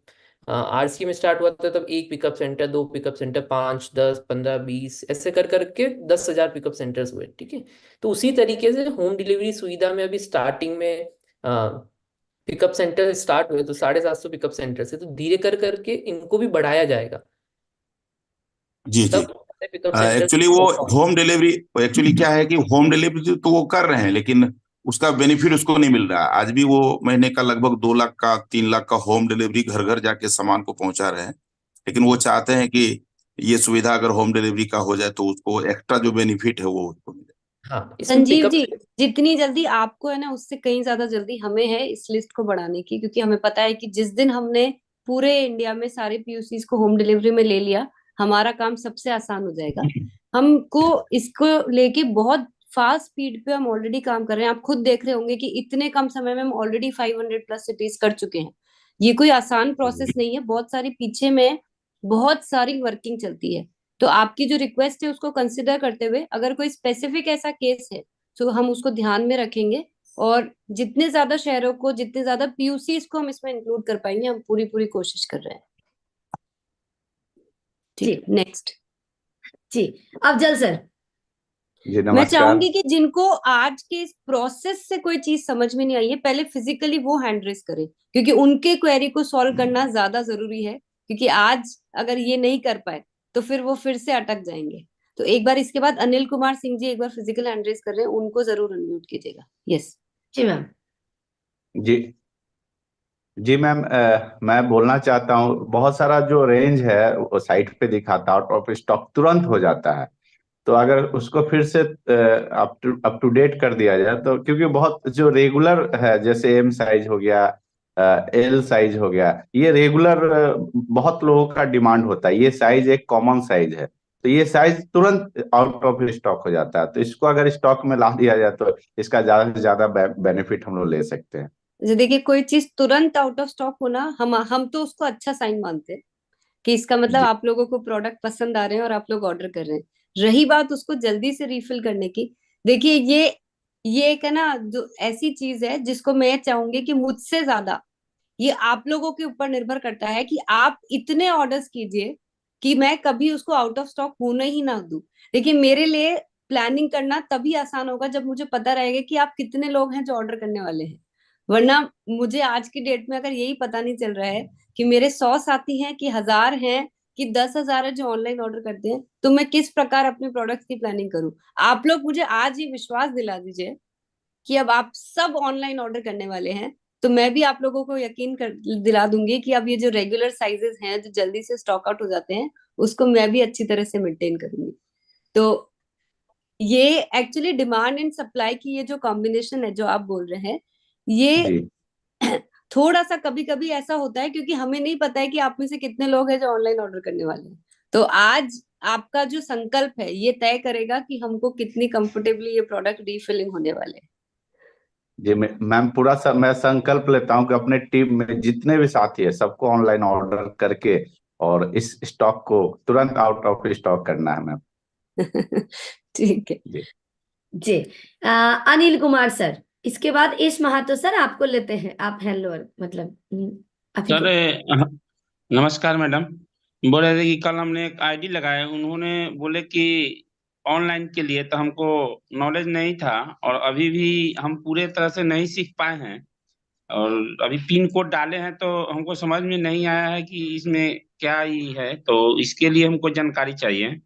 S3: आरसी में स्टार्ट हुआ था तब 1 पिकअप सेंटर, 2 पिकअप सेंटर, 5, 10, 15, 20 ऐसे कर करके 10,000 पिकअप सेंटर्स हुए। ठीक है। तो उसी तरीके से होम डिलीवरी सुविधा में अभी स्टार्टिंग में पिकअप सेंटर स्टार्ट हुए तो 750 पिकअप सेंटर से, तो धीरे कर करके इनको भी बढ़ाया जाएगा।
S7: जी जी।
S3: तब पिकअप सेंटर।
S7: एक्चुअली वो होम डिलीवरी, एक्चुअली क्या है कि होम डिलीवरी तो वो कर रहे हैं लेकिन उसका बेनिफिट उसको नहीं मिल रहा। आज भी वो महीने का लगभग 2 लाख का 3 लाख का होम डिलीवरी घर घर जाके सामान को पहुंचा रहे हैं। लेकिन वो चाहते हैं कि ये सुविधा अगर होम डिलीवरी का हो जाए तो उसको एक्स्ट्रा जो बेनिफिट है वो उसको मिले।
S3: हाँ इसमें
S2: संजीव
S3: पिकअप।
S2: जी, जितनी जल्दी आपको है ना उससे कहीं ज्यादा जल्दी हमें है इस लिस्ट को बढ़ाने की, क्योंकि हमें पता है कि जिस दिन हमने पूरे इंडिया में सारे पीयूसीज को होम डिलीवरी में ले लिया, हमारा काम सबसे आसान हो जाएगा। हमको इसको लेके बहुत फास्ट स्पीड पे हम ऑलरेडी काम कर रहे हैं। आप खुद देख रहे होंगे कि इतने कम समय में हम ऑलरेडी 500+ सिटीज कर चुके हैं। ये कोई आसान प्रोसेस नहीं है, बहुत सारी पीछे में बहुत सारी वर्किंग चलती है। तो आपकी जो रिक्वेस्ट है उसको कंसिडर करते हुए अगर कोई स्पेसिफिक ऐसा केस है तो हम उसको ध्यान में रखेंगे, और जितने ज्यादा शहरों को, जितने ज्यादा पीयूसीज को हम इसमें इंक्लूड कर पाएंगे, हम पूरी पूरी कोशिश कर रहे हैं। ठीक, नेक्स्ट।
S1: जी अफजल सर।
S8: जी
S2: मैं
S8: नमस्कार।
S2: चाहूंगी कि जिनको आज के इस प्रोसेस से कोई चीज समझ में नहीं आई है, पहले फिजिकली वो हैंड रेस करें, क्योंकि उनके क्वेरी को सॉल्व करना ज्यादा जरूरी है। क्योंकि आज अगर ये नहीं कर पाए तो फिर वो फिर से अटक जाएंगे। तो एक बार इसके बाद अनिल कुमार सिंह जी एक बार फिजिकल हैंड रेस कर रहे हैं, उनको जरूर अनम्यूट कीजिएगा। यस
S1: जी मैम।
S8: जी जी मैम, मैं बोलना चाहता हूँ, बहुत सारा जो रेंज है वो साइट पे दिखाता है, आउट ऑफ स्टॉक तुरंत हो जाता है। तो अगर उसको फिर से अप टू डेट कर दिया जाए तो, क्योंकि बहुत जो रेगुलर है जैसे एम साइज हो गया, एल साइज हो गया, ये रेगुलर बहुत लोगों का डिमांड होता है। ये साइज एक कॉमन साइज है, तो ये साइज तुरंत आउट ऑफ स्टॉक हो जाता है। तो इसको अगर स्टॉक में ला दिया जाए तो इसका ज्यादा से ज्यादा बेनिफिट हम लोग ले सकते हैं।
S2: देखिए, कोई चीज तुरंत आउट ऑफ स्टॉक होना, हम तो उसको अच्छा साइन मानते हैं कि इसका मतलब
S8: जी
S2: आप लोगों को प्रोडक्ट पसंद आ रहे हैं और आप लोग ऑर्डर कर रहे हैं। रही बात उसको जल्दी से रिफिल करने की, देखिए ये एक है ना जो ऐसी चीज है जिसको मैं चाहूंगी कि मुझसे ज्यादा ये आप लोगों के ऊपर निर्भर करता है कि आप इतने ऑर्डर्स कीजिए कि मैं कभी उसको आउट ऑफ स्टॉक होने ही ना दूं। देखिए, मेरे लिए प्लानिंग करना तभी आसान होगा जब मुझे पता रहेगा कि आप कितने लोग हैं जो ऑर्डर करने वाले हैं। वरना मुझे आज की डेट में अगर यही पता नहीं चल रहा है कि मेरे 100 साथी हैं कि 1000 हैं कि 10,000 है जो ऑनलाइन ऑर्डर करते हैं, तो मैं किस प्रकार अपने प्रोडक्ट की प्लानिंग करूं। आप लोग मुझे आज ही विश्वास दिला दीजिए कि अब आप सब ऑनलाइन ऑर्डर करने वाले हैं, तो मैं भी आप लोगों को यकीन कर दिला दूंगी कि अब ये जो रेगुलर साइजेस हैं जो जल्दी से स्टॉक आउट हो जाते हैं, उसको मैं भी अच्छी तरह से मेंटेन करूंगी। तो ये एक्चुअली डिमांड एंड सप्लाई की ये जो कॉम्बिनेशन है जो आप बोल रहे हैं, ये
S8: जी
S2: थोड़ा सा कभी कभी ऐसा होता है क्योंकि हमें नहीं पता है कि आप में से कितने लोग हैं जो ऑनलाइन ऑर्डर करने वाले हैं। तो आज आपका जो संकल्प है ये तय करेगा कि हमको कितनी कंफर्टेबली ये प्रोडक्ट रीफिलिंग होने वाले हैं।
S8: जी मैम, पूरा मैं संकल्प लेता हूँ कि अपने टीम में जितने भी साथी है सबको ऑनलाइन ऑर्डर करके और इस स्टॉक को तुरंत आउट ऑफ स्टॉक करना है मैम।
S2: ठीक है
S8: जी
S1: जी। अनिल कुमार सर, इसके बाद ईश महातो सर आपको लेते हैं, आप हैं लोअर, मतलब आप ही
S9: सर
S1: को।
S9: नमस्कार मैडम। बोल रहे थे कि कल हमने एक आईडी लगाया, उन्होंने बोले कि ऑनलाइन के लिए, तो हमको नॉलेज नहीं था और अभी भी हम पूरे तरह से नहीं सीख पाए हैं। और अभी पिन कोड डाले हैं तो हमको समझ में नहीं आया है कि इसमें क्या ही है, तो इसके लिए हमको जानकारी चाहिए।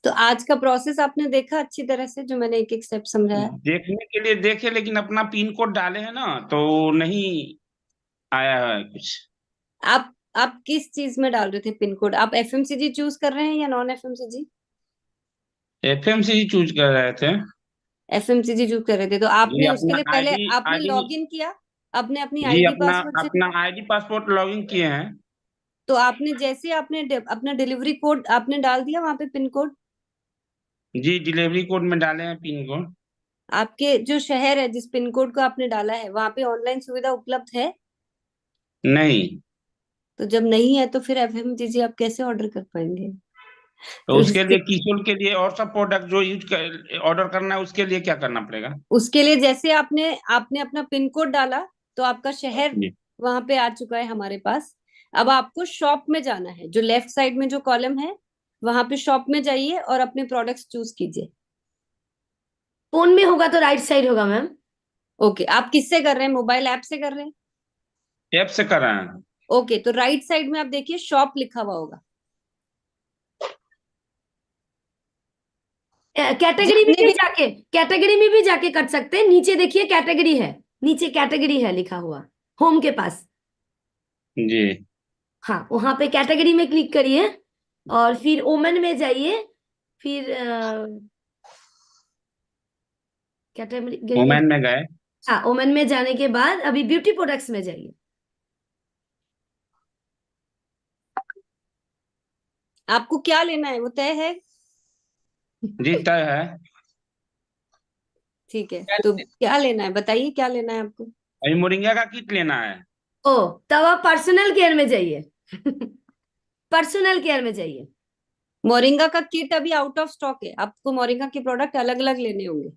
S2: तो आज का प्रोसेस आपने देखा अच्छी तरह से जो मैंने एक एक स्टेप समझाया?
S9: देखने के लिए देखे, लेकिन अपना पिन कोड डाले हैं ना तो नहीं आया है कुछ।
S2: आप किस चीज में डाल रहे थे पिन कोड? आप एफएमसीजी चूज कर रहे हैं या नॉन एफएमसीजी?
S9: एफएमसी चूज कर रहे थे।
S2: एफएमसीजी चूज कर रहे थे, तो
S9: जी
S2: आपने उसके
S9: अपना
S2: लिए पहले
S9: आईडी
S2: आपने
S9: आईडी
S2: लॉग इन किया? आपने अपनी
S9: जी
S2: आईडी
S9: अपना
S2: पासवर्ड से?
S9: अपना आईडी पासपोर्ट लॉगिन किए हैं।
S2: तो आपने जैसे आपने अपना डिलीवरी कोड आपने डाल दिया वहां पे पिन कोड?
S9: जी डिलीवरी कोड में डाले हैं पिन कोड।
S2: आपके जो शहर है जिस पिन कोड को आपने डाला है वहां पे ऑनलाइन सुविधा उपलब्ध है?
S9: नहीं,
S2: तो जब नहीं है तो फिर एफएमसीजी आप कैसे ऑर्डर कर पाएंगे?
S9: तो
S2: तो
S9: उसके
S2: इसके
S9: लिए किशोर के लिए और सब प्रोडक्ट जो ऑर्डर करना है उसके लिए क्या करना पड़ेगा?
S2: उसके लिए जैसे आपने आपने अपना पिन कोड डाला तो आपका शहर
S9: जी
S2: वहां पे आ चुका है हमारे पास। अब आपको शॉप में जाना है, जो लेफ्ट साइड में जो कॉलम है वहां पे शॉप में जाइए और अपने प्रोडक्ट्स चूज कीजिए।
S1: फोन में होगा तो राइट साइड होगा मैम।
S2: ओके, आप किससे कर रहे हैं? मोबाइल ऐप से कर रहे हैं?
S9: ऐप से कर रहे हैं।
S2: ओके, तो राइट साइड में आप देखिए शॉप लिखा हुआ होगा। जी
S1: कैटेगरी में
S2: आपने
S1: भी
S2: भी?
S1: जाके, कैटेगरी में भी जाके कर सकते हैं। नीचे देखिए कैटेगरी है, नीचे कैटेगरी है लिखा हुआ, होम के पास।
S9: जी
S1: हाँ, वहां पे कैटेगरी में क्लिक करिए और फिर ओमन में जाइए। फिर कैटेगरी में,
S9: वुमेन में गए।
S1: हाँ ओमन में जाने के बाद अभी ब्यूटी प्रोडक्ट्स में जाइए।
S2: आपको क्या लेना है वो तय है?
S9: जी तय है।
S2: ठीक है, तो क्या लेना है बताइए, क्या लेना है आपको?
S9: अभी मोरिंगा का किट लेना है।
S1: ओ, तब आप पर्सनल केयर में जाइए। पर्सनल केयर में जाइए।
S2: मोरिंगा का किट अभी आउट ऑफ स्टॉक है, आपको मोरिंगा के प्रोडक्ट अलग अलग लेने होंगे।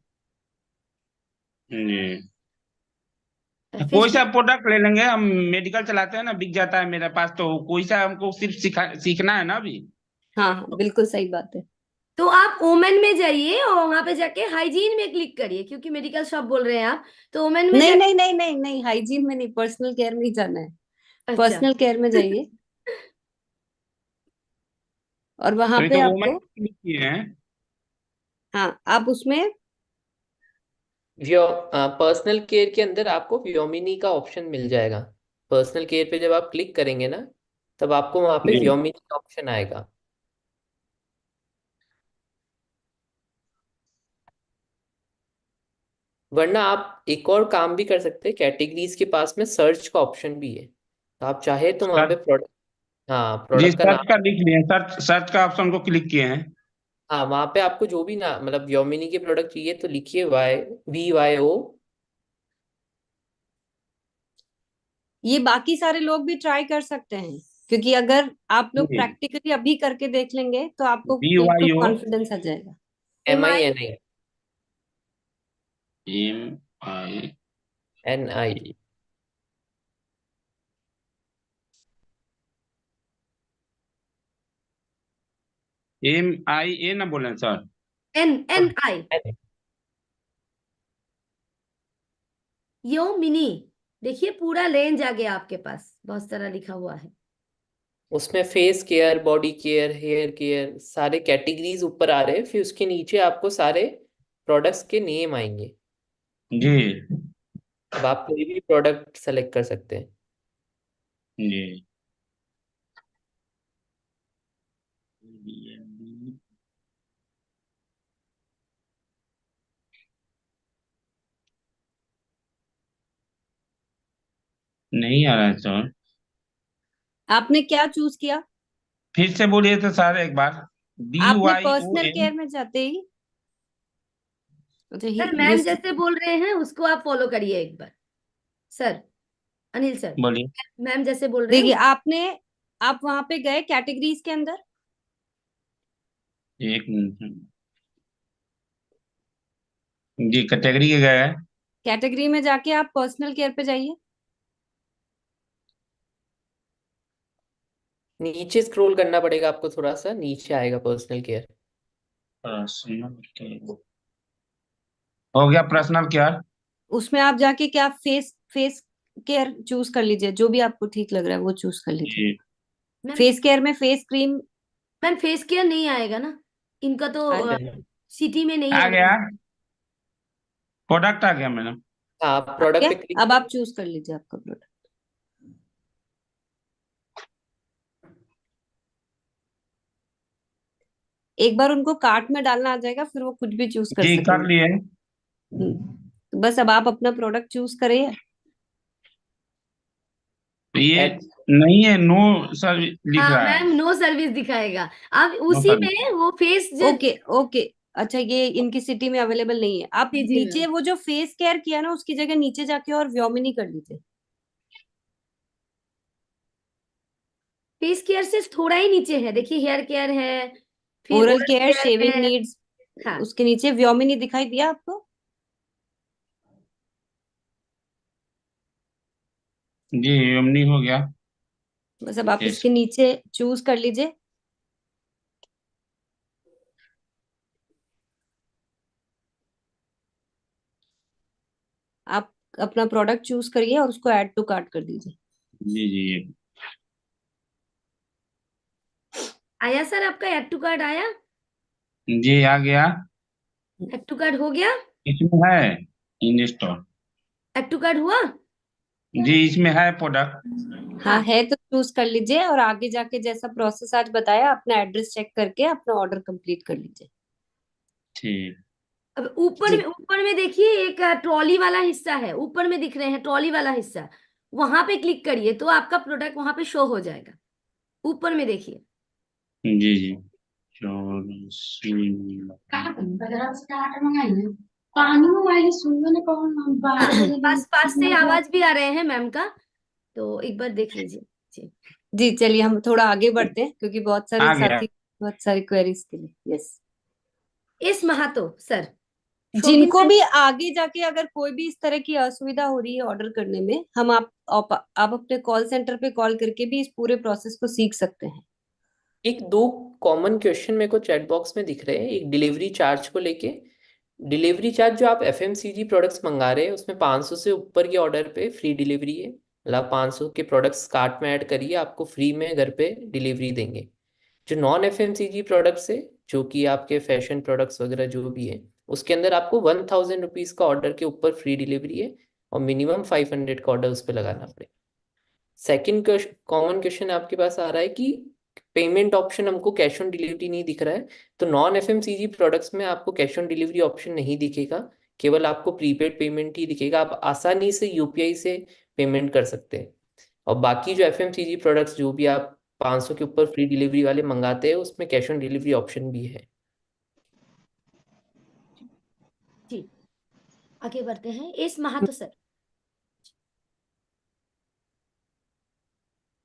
S9: जी
S1: फिर
S9: कोई सा प्रोडक्ट ले लेंगे, हम मेडिकल चलाते हैं ना, बिक जाता है मेरे पास, तो कोई सा हमको सिर्फ सीखना है ना अभी।
S2: हाँ हाँ, बिल्कुल सही बात है।
S1: तो आप ओमेन में जाइए और वहां पे जाके हाइजीन में क्लिक करिए, क्योंकि मेडिकल शॉप बोल रहे हैं आप, तो ओमेन में
S2: नहीं
S1: जाके।
S2: नहीं नहीं नहीं नहीं, हाइजीन में नहीं, पर्सनल केयर में ही जाना है।
S1: अच्छा।
S2: पर्सनल केयर में जाइए और वहां
S9: अभी
S2: पे
S9: तो वुमेन
S2: आपको,
S9: क्लिक किए हैं।
S2: हाँ आप उसमें,
S3: पर्सनल केयर के अंदर आपको व्योमिनी का ऑप्शन मिल जाएगा। पर्सनल केयर पे जब आप क्लिक करेंगे ना, तब आपको वहां पे
S9: जी
S3: व्योमिनी का ऑप्शन आएगा। वरना आप एक और काम भी कर सकते हैं, कैटेगरीज के पास में सर्च का ऑप्शन भी है, तो आप चाहे तो वहां पे
S9: सर्च।
S3: प्रोडक्ट, हाँ
S9: जी
S3: प्रोडक्ट का
S9: सर्च
S3: नाम,
S9: का लिख लिए, सर्च सर्च का ऑप्शन को क्लिक किए हैं।
S3: हाँ वहां पे आपको जो भी ना मतलब व्योमिनी के प्रोडक्ट चाहिए तो लिखिए VYO।
S2: ये बाकी सारे लोग भी ट्राई कर सकते हैं, क्योंकि अगर आप लोग
S9: जी
S2: प्रैक्टिकली अभी करके देख लेंगे तो आपको बिल्कुल
S9: BYO
S2: कॉन्फिडेंस आ जाएगा।
S1: MI
S3: MINI।
S9: MI
S3: NI।
S9: MIA ना बोले सर?
S1: NNI यो मिनी। देखिए पूरा रेंज आ गया आपके पास, बहुत सारा लिखा हुआ है।
S3: उसमें face care, body care, hair care, सारे कैटेगरीज ऊपर आ रहे हैं, फिर उसके नीचे आपको सारे प्रोडक्ट्स के नेम आएंगे।
S9: जी
S3: अब आप कोई भी प्रोडक्ट सेलेक्ट कर सकते हैं।
S9: जी। नहीं आ रहा है सर।
S2: आपने क्या चूज किया?
S9: फिर से बोलिए तो सर एक बार।
S2: आपने
S9: DYON।
S2: पर्सनल केयर में जाते ही, अच्छा
S1: सर
S2: ये
S1: मैम जैसे बोल रहे हैं उसको आप फॉलो करिए एक बार। सर अनिल सर,
S9: बोलिए।
S1: मैम जैसे बोल रहे हैं
S2: देखिए आप वहां पे गए कैटेगरीज के अंदर।
S9: एक मिनट। जी कैटेगरी के गए हैं।
S2: कैटेगरी में जाके आप पर्सनल केयर पे जाइए।
S3: नीचे स्क्रॉल करना पड़ेगा आपको, थोड़ा सा नीचे आएगा पर्सनल केयर।
S9: पर्सनल केयर हो गया, पर्सनल केयर।
S2: उसमें आप जाके क्या फेस फेस केयर चूज कर लीजिए, जो भी आपको ठीक लग रहा है वो चूज कर लीजिए।
S9: जी
S1: मैम।
S2: फेस केयर में face cream
S1: ma'am face care नहीं आएगा ना, इनका तो
S2: आ गया।
S1: सिटी में नहीं
S9: आ गया,
S1: अवेलेबल।
S9: प्रोडक्ट आ गया मैडम।
S3: हाँ,
S2: आ
S3: प्रोडक्ट
S2: गया?
S3: पे क्लिक
S2: अब आप
S3: करें।
S2: चूज कर लीजिए आपका प्रोडक्ट। एक बार उनको कार्ट में डालना आ जाएगा, फिर वो कुछ भी चूज कर
S9: जी कर
S2: सकेंगे।
S9: लिए।
S2: तो बस अब आप अपना प्रोडक्ट चूज करिए।
S9: तो ये
S3: ऐड
S9: नहीं है, नो सर लिख
S1: हाँ
S9: रहा है।
S1: मैम नो सर्विस दिखाएगा। अब
S9: नो
S1: उसी
S9: सर्विस।
S1: में वो फेस जो
S2: ओके ओके, अच्छा ये इनकी सिटी में अवेलेबल नहीं है। आप
S1: जी जी
S2: नीचे
S1: मैम,
S2: वो जो फेस केयर किया ना, उसकी जगह नीचे जाके और व्योमिनी कर लीजिए।
S1: फेस केयर से थोड़ा ही नीचे है, देखिए हेयर केयर है, फिर
S2: oral
S1: oral
S2: care,
S1: care
S2: shaving
S1: है।
S2: नीड्स,
S1: हाँ
S2: उसके नीचे व्योमिनी दिखाई दिया आपको?
S9: जी हमनी हो गया।
S2: बस अब आप
S9: यस।
S2: उसके नीचे चूज कर लीजिए। आप अपना प्रोडक्ट चूज करिए और उसको ऐड टू कार्ट कर दीजिए।
S9: जी जी
S1: आया सर, आपका एड टू कार्ड आया?
S9: जी आ गया।
S1: एड टू कार्ड हो गया?
S9: इसमें है in stock.
S1: Add to cart हुआ?
S9: जी इसमें है प्रोडक्ट।
S2: हाँ
S1: हाँ
S2: है तो चूज कर लीजिए, और आगे जाके जैसा प्रोसेस आज बताया अपना एड्रेस चेक करके अपना ऑर्डर कंप्लीट कर लीजिए।
S9: ठीक।
S1: अब
S2: जी
S1: ऊपर में देखिए एक ट्रॉली वाला हिस्सा है, ऊपर में दिख रहे हैं ट्रॉली वाला हिस्सा, वहां पे क्लिक करिए तो आपका प्रोडक्ट वहां पे शो हो जाएगा। ऊपर में देखिए।
S9: जी जी। 24
S1: पास पास से आवाज भी आ रहे हैं मैम का, तो एक बार देख लीजिए। जी
S2: जी चलिए हम थोड़ा आगे बढ़ते हैं, क्योंकि बहुत सारे
S9: आ गया।
S2: साथी बहुत सारी क्वेरीज के लिए। यस,
S1: इस महातो सर, शौकीन
S2: जिनको
S1: से
S2: भी आगे जाके अगर कोई भी इस तरह की असुविधा हो रही है ऑर्डर करने में, हम आप अपने कॉल सेंटर पे कॉल करके भी इस पूरे प्रोसेस को सीख सकते हैं।
S3: एक दो कॉमन क्वेश्चन मेरे को चैट बॉक्स में दिख रहे हैं, एक डिलीवरी चार्ज को लेके। डिलीवरी चार्ज जो आप एफएमसीजी प्रोडक्ट्स मंगा रहे हैं उसमें 500 से ऊपर के ऑर्डर पे फ्री डिलीवरी है। मतलब 500 के प्रोडक्ट्स कार्ट में ऐड करिए, आपको फ्री में घर पे डिलीवरी देंगे। जो नॉन एफएमसीजी प्रोडक्ट्स है, जो कि आपके फैशन प्रोडक्ट्स वगैरह जो भी है, उसके अंदर आपको 1000 रुपीज़ का ऑर्डर के ऊपर फ्री डिलीवरी है, और मिनिमम 500 का ऑर्डर उस पर लगाना पड़ेगा। सेकंड कॉमन क्वेश्चन आपके पास आ रहा है कि पेमेंट ऑप्शन हमको कैश ऑन डिलीवरी नहीं दिख रहा है। तो नॉन एफएमसीजी प्रोडक्ट्स में आपको कैश ऑन डिलीवरी ऑप्शन नहीं दिखेगा, केवल आपको प्रीपेड पेमेंट ही दिखेगा। आप आसानी से यूपीआई से पेमेंट कर सकते हैं। और बाकी जो एफएमसीजी प्रोडक्ट्स जो भी आप 500 के ऊपर फ्री डिलीवरी वाले मंगाते हैं उसमें कैश ऑन डिलीवरी ऑप्शन भी है।
S1: जी आगे बढ़ते हैं। इस महातो सर।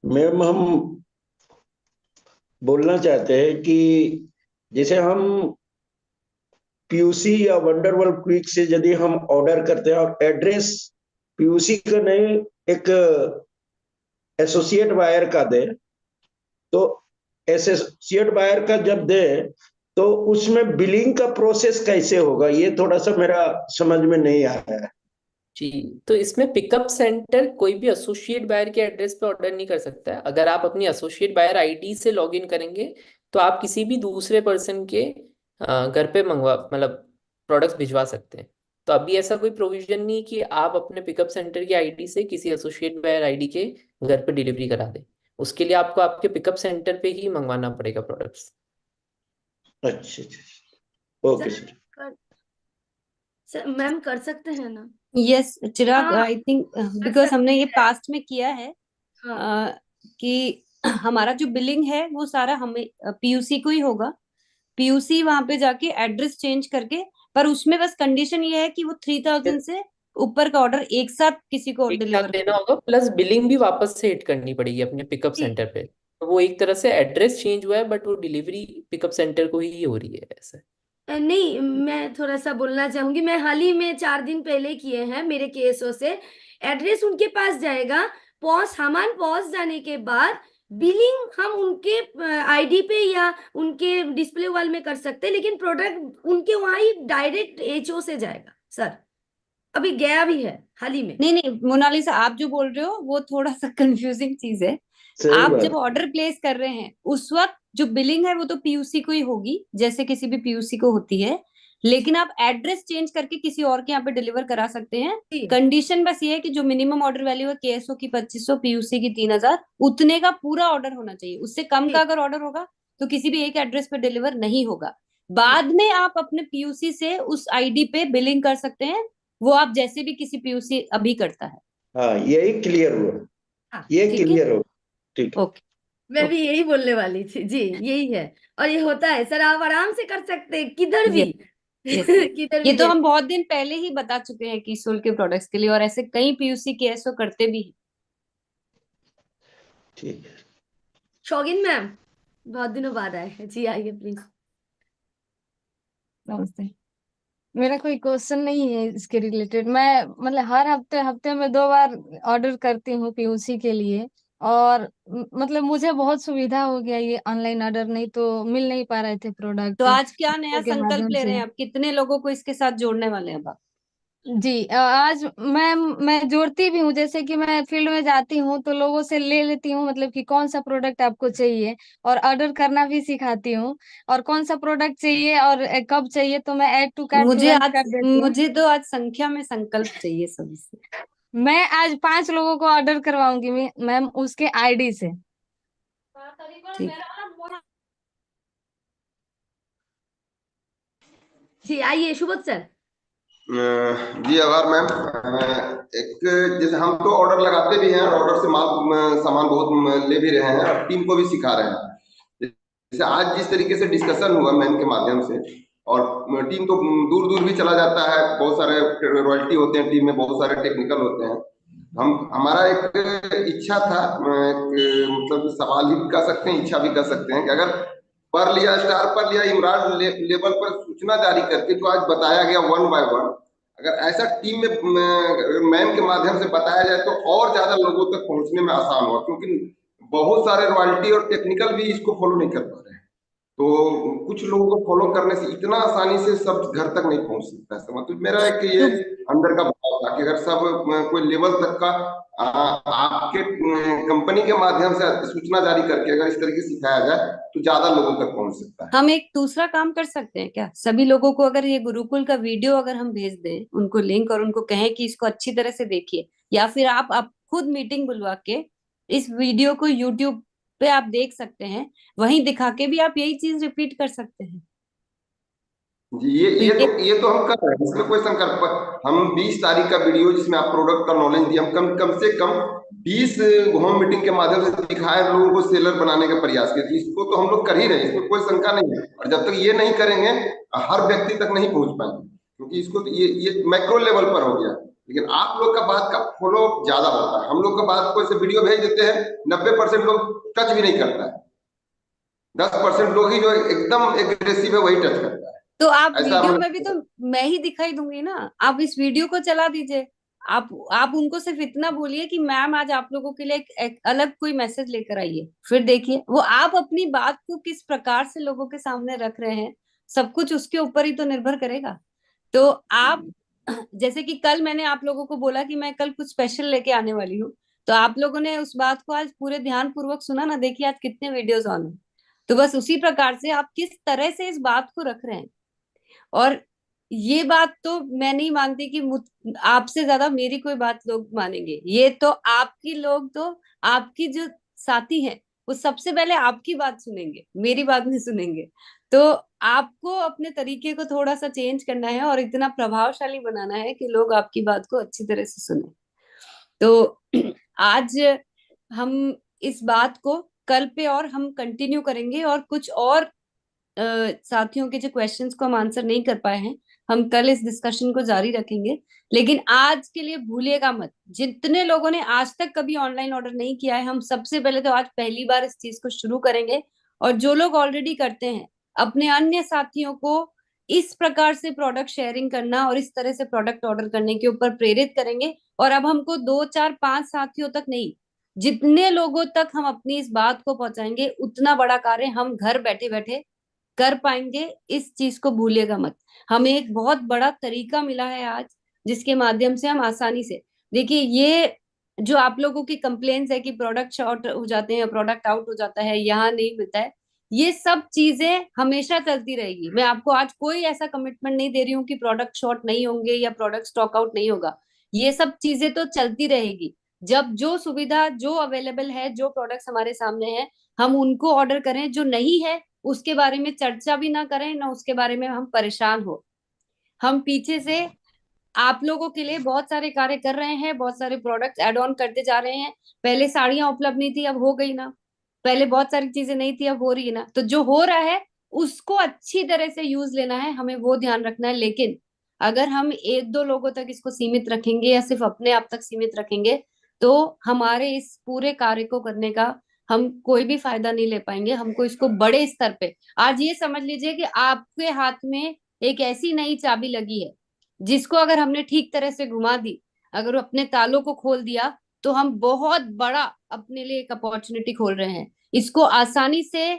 S10: मैम हम बोलना चाहते हैं कि जैसे हम पीयूसी या वंडरवर्ल्ड क्विक से यदि हम ऑर्डर करते हैं और एड्रेस पीयूसी का नहीं, एक एसोसिएट बायर का दें, तो एसोसिएट बायर का जब दें तो उसमें बिलिंग का प्रोसेस कैसे होगा, ये थोड़ा सा मेरा समझ में नहीं आया है।
S3: जी, तो इसमें पिकअप सेंटर कोई भी एसोसिएट बायर के एड्रेस पे ऑर्डर नहीं कर सकता है। अगर आप अपनी एसोसिएट बायर आईडी से लॉगिन करेंगे तो आप किसी भी दूसरे पर्सन के घर पे मंगवा मतलब प्रोडक्ट्स भिजवा सकते हैं। तो अभी ऐसा कोई प्रोविजन नहीं कि आप अपने पिकअप सेंटर की आईडी से किसी एसोसिएट बायर आईडी के घर पे डिलीवरी करा दें। उसके लिए आपको आपके पिकअप सेंटर पे ही मंगवाना पड़ेगा प्रोडक्ट्स।
S10: अच्छा अच्छा, ओके सर।
S1: सर मैम कर सकते हैं ना?
S2: यस चिराग,
S1: हाँ
S2: आई थिंक
S1: कर
S2: बिकॉज हमने ये
S1: सकते हैं।
S2: पास्ट में किया है
S1: हाँ
S2: कि हमारा जो बिलिंग है वो सारा हमें पीयूसी को ही होगा। पीयूसी वहां पे जाके एड्रेस चेंज करके, पर उसमें बस कंडीशन ये है कि वो 3000 से ऊपर का ऑर्डर एक साथ किसी को
S3: एक साथ
S2: डिलीवर
S3: देना
S2: करना।
S3: होगा, प्लस बिलिंग भी वापस से हिट करनी पड़ेगी अपने पिकअप
S1: जी।
S3: सेंटर पे। तो वो एक तरह से एड्रेस चेंज हुआ है बट वो डिलीवरी पिकअप सेंटर को ही हो रही है ऐसे।
S1: नहीं, मैं थोड़ा सा बोलना चाहूंगी। मैं हाल ही में 4 दिन पहले किए हैं मेरे केसों से। एड्रेस उनके पास जाएगा, सामान पहुंच जाने के बाद बिलिंग हम उनके आईडी पे या उनके डिस्प्ले वॉल में कर सकते हैं, लेकिन प्रोडक्ट उनके वहां ही डायरेक्ट एचओ से जाएगा सर। अभी गया भी है हाल ही में।
S2: नहीं नहीं मोनालिसा, आप जो बोल रहे हो वो थोड़ा सा कंफ्यूजिंग चीज है।
S10: सही
S2: आप
S10: बात
S2: जब ऑर्डर प्लेस कर रहे हैं उस वक्त जो बिलिंग है वो तो पीयूसी को ही होगी, जैसे किसी भी पीयूसी को होती है। लेकिन आप एड्रेस चेंज करके किसी और के यहाँ पे डिलीवर करा सकते हैं।
S1: जी
S2: कंडीशन बस ये है कि जो मिनिमम ऑर्डर वैल्यू है केएसओ की 2500, पीयूसी की 3000, उतने का पूरा ऑर्डर होना चाहिए। उससे कम का
S1: जी
S2: अगर ऑर्डर होगा तो किसी भी एक एड्रेस पे डिलीवर नहीं होगा। बाद में आप अपने पीयूसी से उस आईडी पे बिलिंग कर सकते हैं, वो आप जैसे भी किसी पीयूसी अभी करता है।
S10: हाँ, यही क्लियर हुआ,
S1: हाँ
S10: ये
S2: ठीक है,
S10: क्लियर हो, ठीक है।
S2: ओके
S1: मैं भी
S2: ओके।
S1: यही बोलने वाली थी जी। यही है और ये होता है सर, आप आराम से कर सकते हैं किधर भी।
S2: यस यस,
S1: किधर
S2: ये
S1: भी
S2: तो
S1: दे।
S2: हम बहुत दिन पहले ही बता चुके हैं कि सोल के प्रोडक्ट्स के लिए, और ऐसे कई पीयूसी केएसओ करते भी हैं।
S10: ठीक है।
S1: शौगिन मैम बहुत दिनों बाद आए हैं जी, आइए प्लीज।
S11: नमस्ते। मेरा कोई क्वेश्चन नहीं है इसके रिलेटेड। मैं मतलब हर हफ्ते हफ्ते में 2 बार ऑर्डर करती हूँ पीयूसी के लिए, और मतलब मुझे बहुत सुविधा हो गया ये ऑनलाइन ऑर्डर, नहीं तो मिल नहीं पा रहे थे
S2: तो
S11: प्रोडक्ट
S2: आज क्या नया
S11: के
S2: संकल्प
S11: माध्यम
S2: ले रहे
S11: से।
S2: हैं आप? कितने लोगों को इसके साथ जोड़ने वाले हैं अब आप?
S11: जी आज मैं जोड़ती भी हूँ, जैसे कि मैं फील्ड में जाती हूँ तो लोगों से ले लेती हूँ, मतलब कि कौन सा प्रोडक्ट आपको चाहिए, और ऑर्डर करना भी सिखाती हूँ, और कौन सा प्रोडक्ट चाहिए और कब चाहिए तो मैं ऐड टू कार्ट तुरंत कर देती हूँ।
S2: मुझे तो आज संख्या में संकल्प चाहिए सभी से।
S11: मैं आज 5 लोगों को ऑर्डर करवाऊंगी मैम उसके आईडी से।
S2: ठीक।
S1: जी आइए सुबोध सर।
S12: जी आभार मैम। एक जैसे हम तो ऑर्डर लगाते भी हैं और ऑर्डर से सामान बहुत ले भी रहे हैं और टीम को भी सिखा रहे हैं। जैसे आज जिस तरीके से डिस्कशन हुआ मैम के माध्यम से, और टीम तो दूर दूर भी चला जाता है, बहुत सारे रॉयल्टी होते हैं टीम में, बहुत सारे टेक्निकल होते हैं। हमारा एक इच्छा था, मतलब सवाल ही कह सकते हैं, इच्छा भी कह सकते हैं कि अगर पर लिया स्टार पर लिया इमरान लेवल पर सूचना जारी करके जो आज बताया गया 1 बाय 1, अगर ऐसा टीम में मैम के माध्यम से बताया जाए तो और ज्यादा लोगों तक पहुंचने में आसान होगा, क्योंकि बहुत सारे रॉयल्टी और टेक्निकल भी इसको फॉलो नहीं कर पा रहे हैं। तो कुछ लोगों को फॉलो करने से इतना आसानी से सब घर तक नहीं पहुंच सकता है। मतलब मेरा एक ये अंदर का भाव था कि अगर सब कोई लेवल तक का आपके कंपनी के माध्यम से सूचना जारी करके अगर इस तरीके से सिखाया जाए तो ज्यादा लोगों तक पहुंच सकता है।
S2: हम एक दूसरा काम कर सकते हैं क्या? सभी लोगों को अगर ये गुरुकुल का वीडियो अगर हम भेज दें उनको लिंक, और उनको कहें कि इसको अच्छी तरह से देखिए, या फिर आप खुद मीटिंग बुलवा के इस वीडियो को यूट्यूब पे आप देख सकते हैं, वहीं दिखा के भी आप यही चीज रिपीट कर सकते हैं।
S12: जी ये तो हम कर रहे हैं, इसमें कोई संकल्प। हम 20 तारीख का वीडियो जिसमें आप प्रोडक्ट का नॉलेज दिए, हम कम से कम 20 होम मीटिंग के माध्यम से दिखाए, लोगों को सेलर बनाने का प्रयास किया। इसको तो हम लोग कर ही रहे हैं, इसमें कोई शंका नहीं है। और जब तक ये नहीं करेंगे हर व्यक्ति तक नहीं पहुंच पाएंगे, क्योंकि इसको तो ये मैक्रो लेवल पर हो गया। लेकिन आप लोग का बात का फॉलो ज्यादा होता है। हम लोग का बात को ऐसे वीडियो भेज देते हैं, 90% लोग टच भी नहीं करता है, 10% लोग ही जो एकदम एग्रेसिव है वही टच करता है।
S2: तो आप
S12: ऐसा
S2: वीडियो में भी तो मैं ही दिखाई दूंगी ना, आप इस वीडियो को चला दीजिए। आप उनको सिर्फ इतना बोलिए कि मैम आज आप लोगों के लिए एक अलग कोई मैसेज लेकर आइए, फिर देखिए वो आप अपनी बात को किस प्रकार से लोगों के सामने रख रहे हैं, सब कुछ उसके ऊपर ही तो निर्भर करेगा। तो आप जैसे कि कल मैंने आप लोगों को बोला कि मैं कल कुछ स्पेशल लेके आने वाली हूँ, तो आप लोगों ने उस बात को आज पूरे ध्यान पूर्वक सुना ना, देखिए आज कितने वीडियोस ऑन है। तो बस उसी प्रकार से आप किस तरह से इस बात को रख रहे हैं। और ये बात तो मैं नहीं मानती कि आपसे ज्यादा मेरी कोई बात लोग मानेंगे। ये तो आपकी लोग, तो आपकी जो साथी हैं वो सबसे पहले आपकी बात सुनेंगे, मेरी बात नहीं सुनेंगे। तो आपको अपने तरीके को थोड़ा सा चेंज करना है और इतना प्रभावशाली बनाना है कि लोग आपकी बात को अच्छी तरह से सुने। तो आज हम इस बात को कल पे और हम कंटिन्यू करेंगे, और कुछ और साथियों के जो क्वेश्चंस को हम आंसर नहीं कर पाए हैं, हम कल इस डिस्कशन को जारी रखेंगे। लेकिन आज के लिए भूलिएगा मत, जितने लोगों ने आज तक कभी ऑनलाइन ऑर्डर नहीं किया है, हम सबसे पहले तो आज पहली बार इस चीज को शुरू करेंगे। और जो लोग ऑलरेडी करते हैं, अपने अन्य साथियों को इस प्रकार से प्रोडक्ट शेयरिंग करना और इस तरह से प्रोडक्ट ऑर्डर करने के ऊपर प्रेरित करेंगे। और अब हमको 2 4 5 साथियों तक नहीं, जितने लोगों तक हम अपनी इस बात को पहुंचाएंगे, उतना बड़ा कार्य हम घर बैठे बैठे कर पाएंगे। इस चीज को भूलिएगा मत। हमें एक बहुत बड़ा तरीका मिला है आज, जिसके माध्यम से हम आसानी से, देखिए ये जो आप लोगों की कंप्लेन्स है कि प्रोडक्ट शॉर्ट हो जाते हैं, प्रोडक्ट आउट हो जाता है, यहाँ नहीं मिलता है, ये सब चीजें हमेशा चलती रहेगी। मैं आपको आज कोई ऐसा कमिटमेंट नहीं दे रही हूँ कि प्रोडक्ट शॉर्ट नहीं होंगे या प्रोडक्ट स्टॉक आउट नहीं होगा। ये सब चीजें तो चलती रहेगी। जब जो सुविधा जो अवेलेबल है, जो प्रोडक्ट्स हमारे सामने है, हम उनको ऑर्डर करें। जो नहीं है उसके बारे में चर्चा भी ना करें, ना उसके बारे में हम परेशान हो। हम पीछे से आप लोगों के लिए बहुत सारे कार्य कर रहे हैं, बहुत सारे प्रोडक्ट्स ऐड ऑन करते जा रहे हैं। पहले साड़ियां उपलब्ध नहीं थी, अब हो गई ना। पहले बहुत सारी चीजें नहीं थी, अब हो रही है ना। तो जो हो रहा है उसको अच्छी तरह से यूज लेना है, हमें वो ध्यान रखना है। लेकिन अगर हम 1 2 लोगों तक इसको सीमित रखेंगे या सिर्फ अपने आप तक सीमित रखेंगे, तो हमारे इस पूरे कार्य को करने का हम कोई भी फायदा नहीं ले पाएंगे। हमको इसको बड़े स्तर पे, आज ये समझ लीजिए कि आपके हाथ में एक ऐसी नई चाबी लगी है, जिसको अगर हमने ठीक तरह से घुमा दी, अगर अपने तालों को खोल दिया, तो हम बहुत बड़ा अपने लिए एक अपॉर्चुनिटी खोल रहे हैं। इसको आसानी से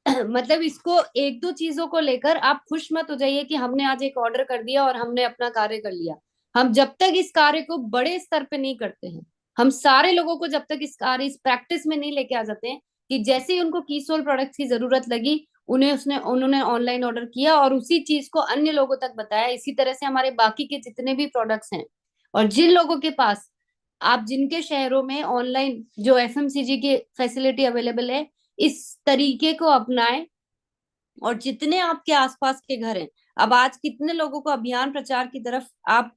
S2: मतलब इसको 1 2 चीजों को लेकर आप खुश मत हो जाइए कि हमने आज एक ऑर्डर कर दिया और हमने अपना कार्य कर लिया। हम जब तक इस कार्य को बड़े स्तर पे नहीं करते हैं, हम सारे लोगों को जब तक इस प्रैक्टिस में नहीं लेके आ जाते हैं कि जैसे ही उनको कीसोल प्रोडक्ट्स की जरूरत लगी, उन्होंने ऑनलाइन ऑर्डर किया और उसी चीज को अन्य लोगों तक बताया। इसी तरह से हमारे बाकी के जितने भी प्रोडक्ट्स हैं, और जिन लोगों के पास, आप जिनके शहरों में ऑनलाइन जो एफएमसीजी की फैसिलिटी अवेलेबल है, इस तरीके को अपनाएं। और जितने आपके आसपास के घर हैं, अब आज कितने लोगों को अभियान प्रचार की तरफ आप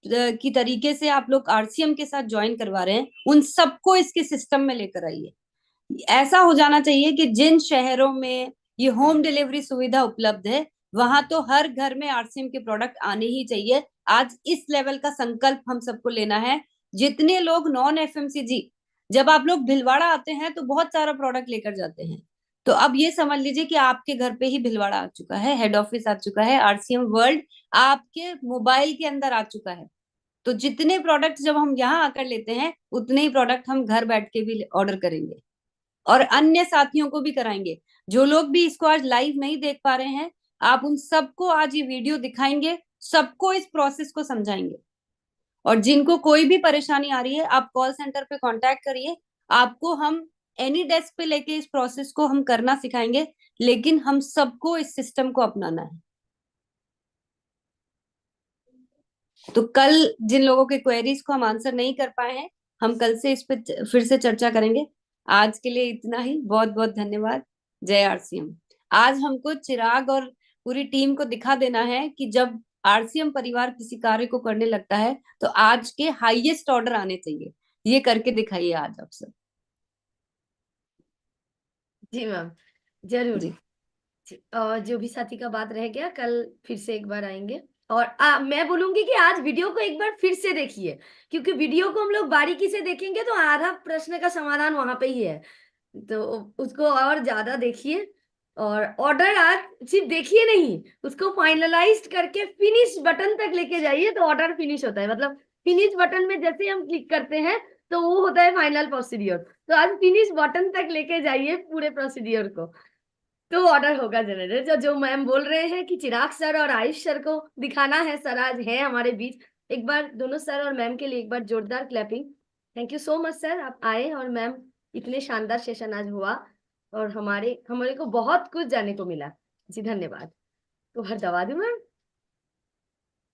S2: की तरीके से आप लोग आरसीएम के साथ ज्वाइन करवा रहे हैं, उन सबको इसके सिस्टम में लेकर आइए। ऐसा हो जाना चाहिए कि जिन शहरों में ये होम डिलीवरी सुविधा उपलब्ध है, वहां तो हर घर में आरसीएम के प्रोडक्ट आने ही चाहिए। आज इस लेवल का संकल्प हम सबको लेना है। जितने लोग नॉन एफएमसीजी, जब आप लोग भिलवाड़ा आते हैं तो बहुत सारा प्रोडक्ट लेकर जाते हैं, तो अब ये समझ लीजिए कि आपके घर पे ही भिलवाड़ा आ चुका है, हेड ऑफिस आ चुका है, आरसीएम वर्ल्ड आपके मोबाइल के अंदर आ चुका है। तो जितने प्रोडक्ट जब हम यहाँ आकर लेते हैं, उतने ही प्रोडक्ट हम घर बैठ के भी ऑर्डर करेंगे और अन्य साथियों को भी कराएंगे। जो लोग भी इसको आज लाइव नहीं देख पा रहे हैं, आप उन सबको आज ये वीडियो दिखाएंगे, सबको इस प्रोसेस को समझाएंगे। और जिनको कोई भी परेशानी आ रही है, आप कॉल सेंटर पे कांटेक्ट करिए। आपको हम एनी डेस्क पे लेके इस प्रोसेस को हम करना सिखाएंगे, लेकिन हम सबको इस सिस्टम को अपनाना है। तो कल जिन लोगों के क्वेरीज को हम आंसर नहीं कर पाए हैं, हम कल से इस पे फिर से चर्चा करेंगे। आज के लिए इतना ही, बहुत बहुत धन्यवाद। जय आरसीएम। आज हमको चिराग और पूरी टीम को दिखा देना है कि जब आरसीएम परिवार किसी कार्य को करने लगता है, तो आज के हाईएस्ट ऑर्डर आने चाहिए। ये करके दिखाइए आज आप सब।
S1: जी मैम, जरूर
S2: जी।
S1: और जो भी साथी का बात रह गया, कल फिर से एक बार आएंगे। और मैं बोलूंगी कि आज वीडियो को एक बार फिर से देखिए, क्योंकि वीडियो को हम लोग बारीकी से देखेंगे तो आधा प्रश्न का समाधान वहां पे ही है। तो उसको और ज्यादा देखिए, और ऑर्डर आज सिर्फ देखिए नहीं, उसको फाइनलाइज करके फिनिश बटन तक लेके जाइए, तो ऑर्डर फिनिश होता है। मतलब फिनिश बटन में जैसे हम क्लिक करते हैं तो वो होता है फाइनल प्रोसीडियर। तो आज फिनिश बटन तक लेके जाइए पूरे प्रोसीडियर को। तो ऑर्डर होगा जनरेटर। जो जो मैम बोल रहे हैं कि चिराग सर और आयुष सर को दिखाना है, सर आज है हमारे बीच। एक बार दोनों सर और मैम के लिए एक बार जोरदार clapping. Thank you so much sir, आप आए और मैम, इतने शानदार सेशन आज हुआ और हमारे को बहुत कुछ जानने को मिला जी, धन्यवाद। तो हर दवा दूं मैम।